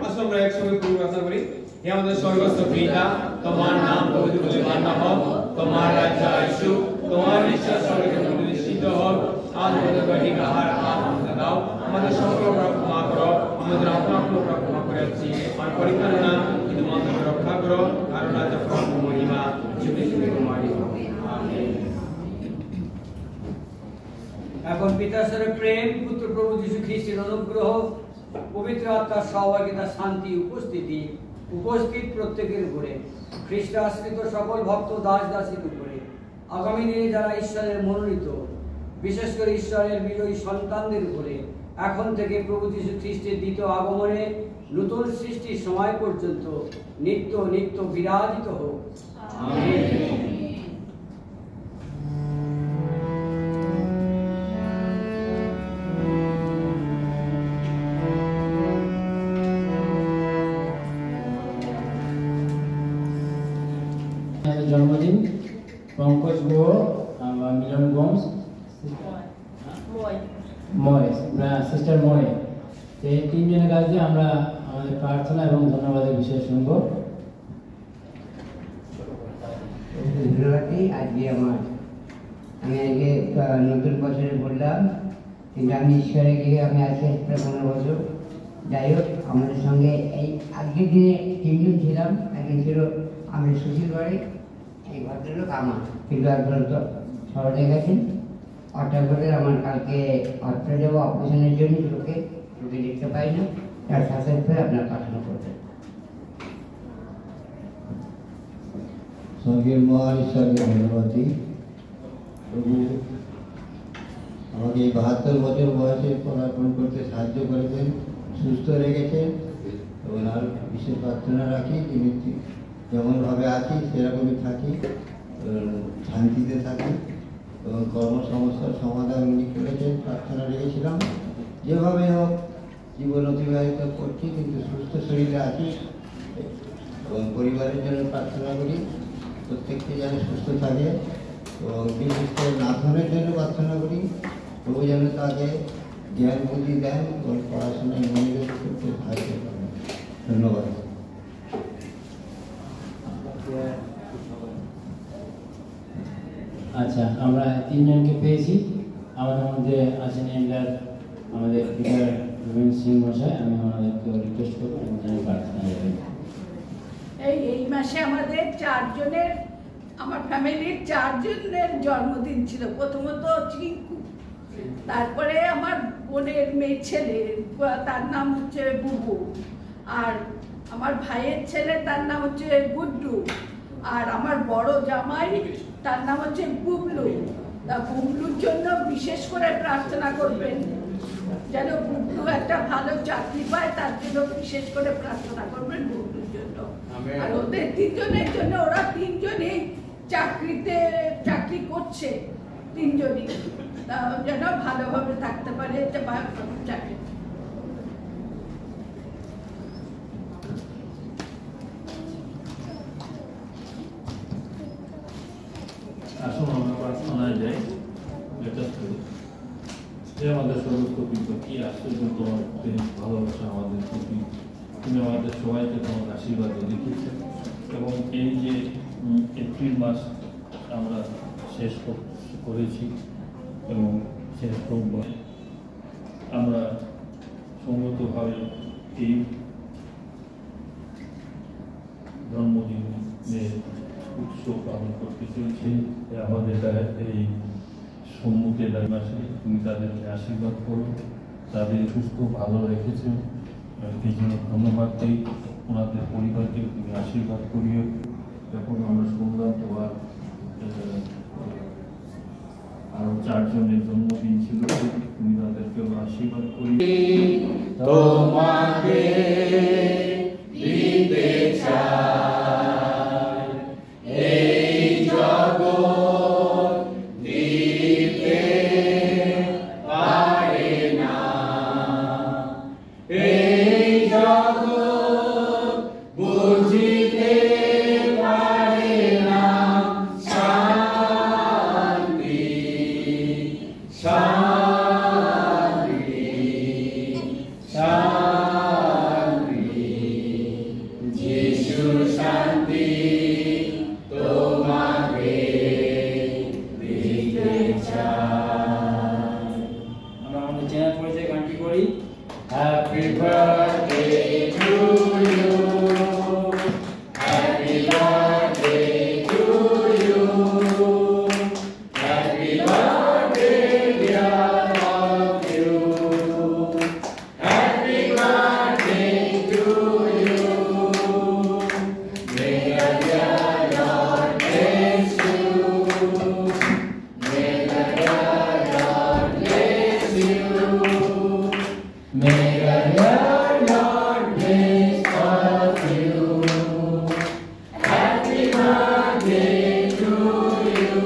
আসুন আমরা একসঙ্গে প্রার্থনা করি। হে আমাদের স্বর্গস্থ পিতা, তোমার নাম পবিত্র বলে মান্য হোক, তোমার রাজ্য আসুক, তোমার ইচ্ছা স্বর্গে প্রতিষ্ঠিত হোক। আজ আমাদের দৈনিক আহার আমাদের দাও, আমাদের সকল অপরাধ ক্ষমা করো, আমাদের অপরাধ ক্ষমা করেছি, আর পরীক্ষা না কিন্তু আমাদের রক্ষা করো, কারণ রাজা প্রভু মহিমা যুগে যুগে তোমারই হোক। আমেন। এখন পিতার সাথে প্রেম, পুত্র প্রভু যীশু খ্রিস্টের অনুগ্রহ, পবিত্র আত্মার সহভাগিতা, শান্তি, উপস্থিত প্রত্যেকের উপরে, খ্রিস্ট আশ্রিত সকল ভক্ত দাস দাসীর উপরে, আগামী দিনে যারা ঈশ্বরের মনোনীত, বিশেষ করে ঈশ্বরের বিজয়ী সন্তানদের উপরে, এখন থেকে প্রভু যীশু খ্রিস্টের দ্বিতীয় আগমনে নতুন সৃষ্টির সময় পর্যন্ত নিত্য নিত্য বিরাজিত হোক। আমেন। জন্মদিন পঙ্কজ গুহ, মিলন গোমস, ময় সিস্টার ময়, এই তিনজনের কাছে আমরা আমাদের প্রার্থনা এবং ধন্যবাদের বিষয় শুনব। ধন্যবাদ। আজকে আমি আজকে নতুন বছরে বললাম, কিন্তু আমি ঈশ্বরে গিয়ে আমি আজকে 15 বছর। যাই হোক, আমাদের সঙ্গে এই আজকের দিনে 3 জন ছিলাম। একজন ছিল আমি সুশীল বাড়ি, এই ভদ্রলোক আমার, কিন্তু একজন তো শহরে গেছেন। করে আমার কালকে অর্থে যাবো অপারেশনের জন্য, চোখে দেখতে পাই না, তার সাথে সাথে আপনার প্রার্থনা করবেন। স্বর্গের মহান ঈশ্বরকে ধন্যবাদ দিই। প্রভু আমাকে এই 72 বছর বয়সে পদার্পণ করতে সাহায্য করেছেন, সুস্থ রেখেছেন, এবং আর বিশেষ প্রার্থনা রাখি তিনি যেমনভাবে আছি সেরকমই থাকি, শান্তিতে থাকি, এবং কর্মসমস্যার সমাধান উনি করেছেন, প্রার্থনা রেখেছিলাম। যেভাবে হোক জীবন অতিবাহিত করছি, কিন্তু সুস্থ শরীরে আছি, এবং পরিবারের জন্য প্রার্থনা করি প্রত্যেককে যেন সুস্থ থাকে, এবং বিশেষ করে নাথনের জন্য প্রার্থনা করি প্রভু যেন তাকে জ্ঞান বুদ্ধি দেন এবং পড়াশোনায় মনোযোগ করতে সাহায্য করেন। ধন্যবাদ। আচ্ছা, আমরা 3 জনকে পেয়েছি। আমাদের মধ্যে আছেন এন্ডার আমাদের পিতার রবীন্দ্র সিং মশাই। আমি ওনাদেরকে রিকোয়েস্ট করবো প্রার্থনা করবেন। এই মাসে আমাদের 4 জনের, আমার ফ্যামিলির 4 জনের জন্মদিন ছিল। প্রথমত চিঙ্কু, তারপরে আমার বোনের মেয়ে ছেলে, তার নাম হচ্ছে বুবু, আর আমার ভাইয়ের ছেলে তার নাম হচ্ছে গুড্ডু, আর আমার বড় জামাই তার নাম হচ্ছে বুবলু। তা বুবলুর জন্য বিশেষ করে প্রার্থনা করবেন, যেন বুবলু একটা ভালো চাকরি পায়, তার জন্য বিশেষ করে প্রার্থনা করবেন বুবলুর জন্য। আর ওদের 3 জনের জন্য, ওরা 3 জনই চাকরি করছে, 3 জনই, যেন ভালোভাবে থাকতে পারে চাকরি। আসুন আমরা প্রার্থনায় যাই। Let us pray. হে আমাদের সর্বোচ্চ পিতা, কি আশ্চর্য তোমার ভালোবাসা আমাদের প্রতি, তুমি আমাদের সবাইকে তোমার আশীর্বাদ দেখিয়েছেন। এবং এই যে এপ্রিল মাস আমরা শেষ করেছি এবং শেষ করব, আমরা সঙ্গতভাবে এই জন্মদিনের উৎসব পালন করতে চলছি। আমাদের এই সম্মুখে মাসে তুমি তাদেরকে আশীর্বাদ করো, তাদের সুস্থ ভালো রেখেছো, এই জন্য ধন্যবাদ দিই। ওনাদের পরিবারকে তুমি আশীর্বাদ করিও। এখন আমরা শুনলাম তোমার আরো 4 জনের জন্মদিন ছিল, তুমি তাদেরকেও আশীর্বাদ করি। তোমাকে দিতে চাই এই জগৎ দিতে পারে না, এই জগৎ বুঝিতে পারে না শান্তি শান্তি শান্তি যিশু শান্তি তোমাকে দিতে চাই। আমরা আমাদের চেনা পরিচয় গানটি করি। Happy birthday to you, happy birthday to you, happy birthday dear all of you, happy birthday to you, may the dear Lord bless you, may the dear Lord bless you. May the Lord bless all of you. Happy birthday to you.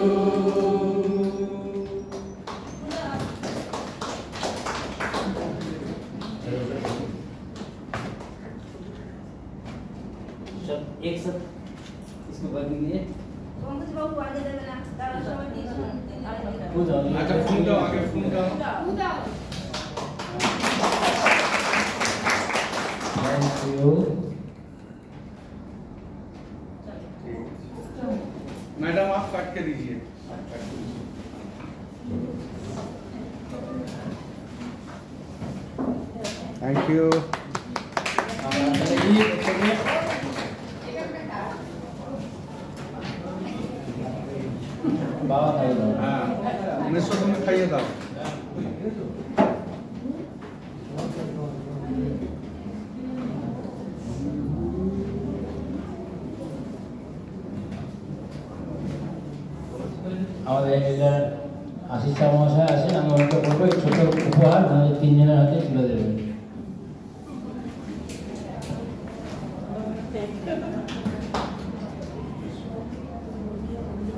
सब एक साथ इसको बंद कीजिए। আচ্ছা ফোন দাও, আগে ফোন দাও। Thank you. मैडम आप काट के दीजिए। Thank you. बाबा खाई दो। हाँ, उन्हें सब में खाइए दाओ। আমাদের এলাকার আশিস মহাশয় আছেন, আমি ওনাকে বলবো এই ছোট উপহার আমাদের 3 জনের হাতে তুলে দেবেন।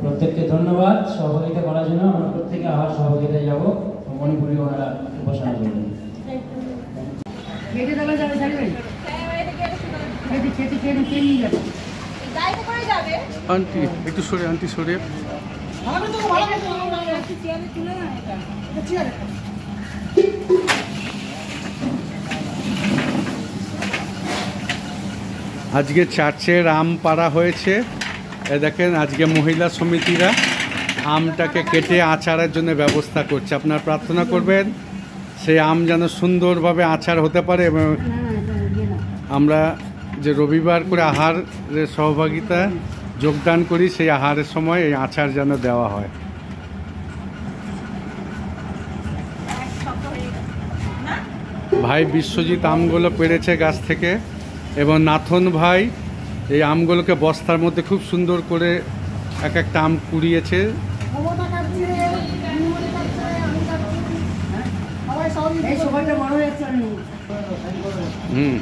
প্রত্যেককে ধন্যবাদ সহযোগিতা করার জন্য। আমরা প্রত্যেকে আবার সহযোগিতায় যাব, মণিপুরি ওনারা উপাসনা করবেন। খেতে দেওয়া যাবে ছাড়বেন? খেতে খেতে খেতে কে নিয়ে যাবে? গাড়িতে করে যাবে। आंटी एक तो सॉरी आंटी सॉरी ভালো তো ভালো একটু চেয়ারে তুলে না এটা চেয়ারে। আজকে চার্চের আম পাড়া হয়েছে। এ দেখেন আজকে মহিলা সমিতিরা আমটাকে কেটে আচারের জন্য ব্যবস্থা করছে। আপনারা প্রার্থনা করবেন সেই আম যেন সুন্দরভাবে আচার হতে পারে এবং আমরা যে রবিবার করে আহারের সহভাগিতা যোগদান করি সেই আহারের সময় এই আচার যেন দেওয়া হয়। ভাই বিশ্বজিৎ আমগুলো পেড়েছে গাছ থেকে এবং নাথন ভাই এই আমগুলোকে বস্তার মধ্যে খুব সুন্দর করে এক একটা আম কুড়িয়েছে। হুম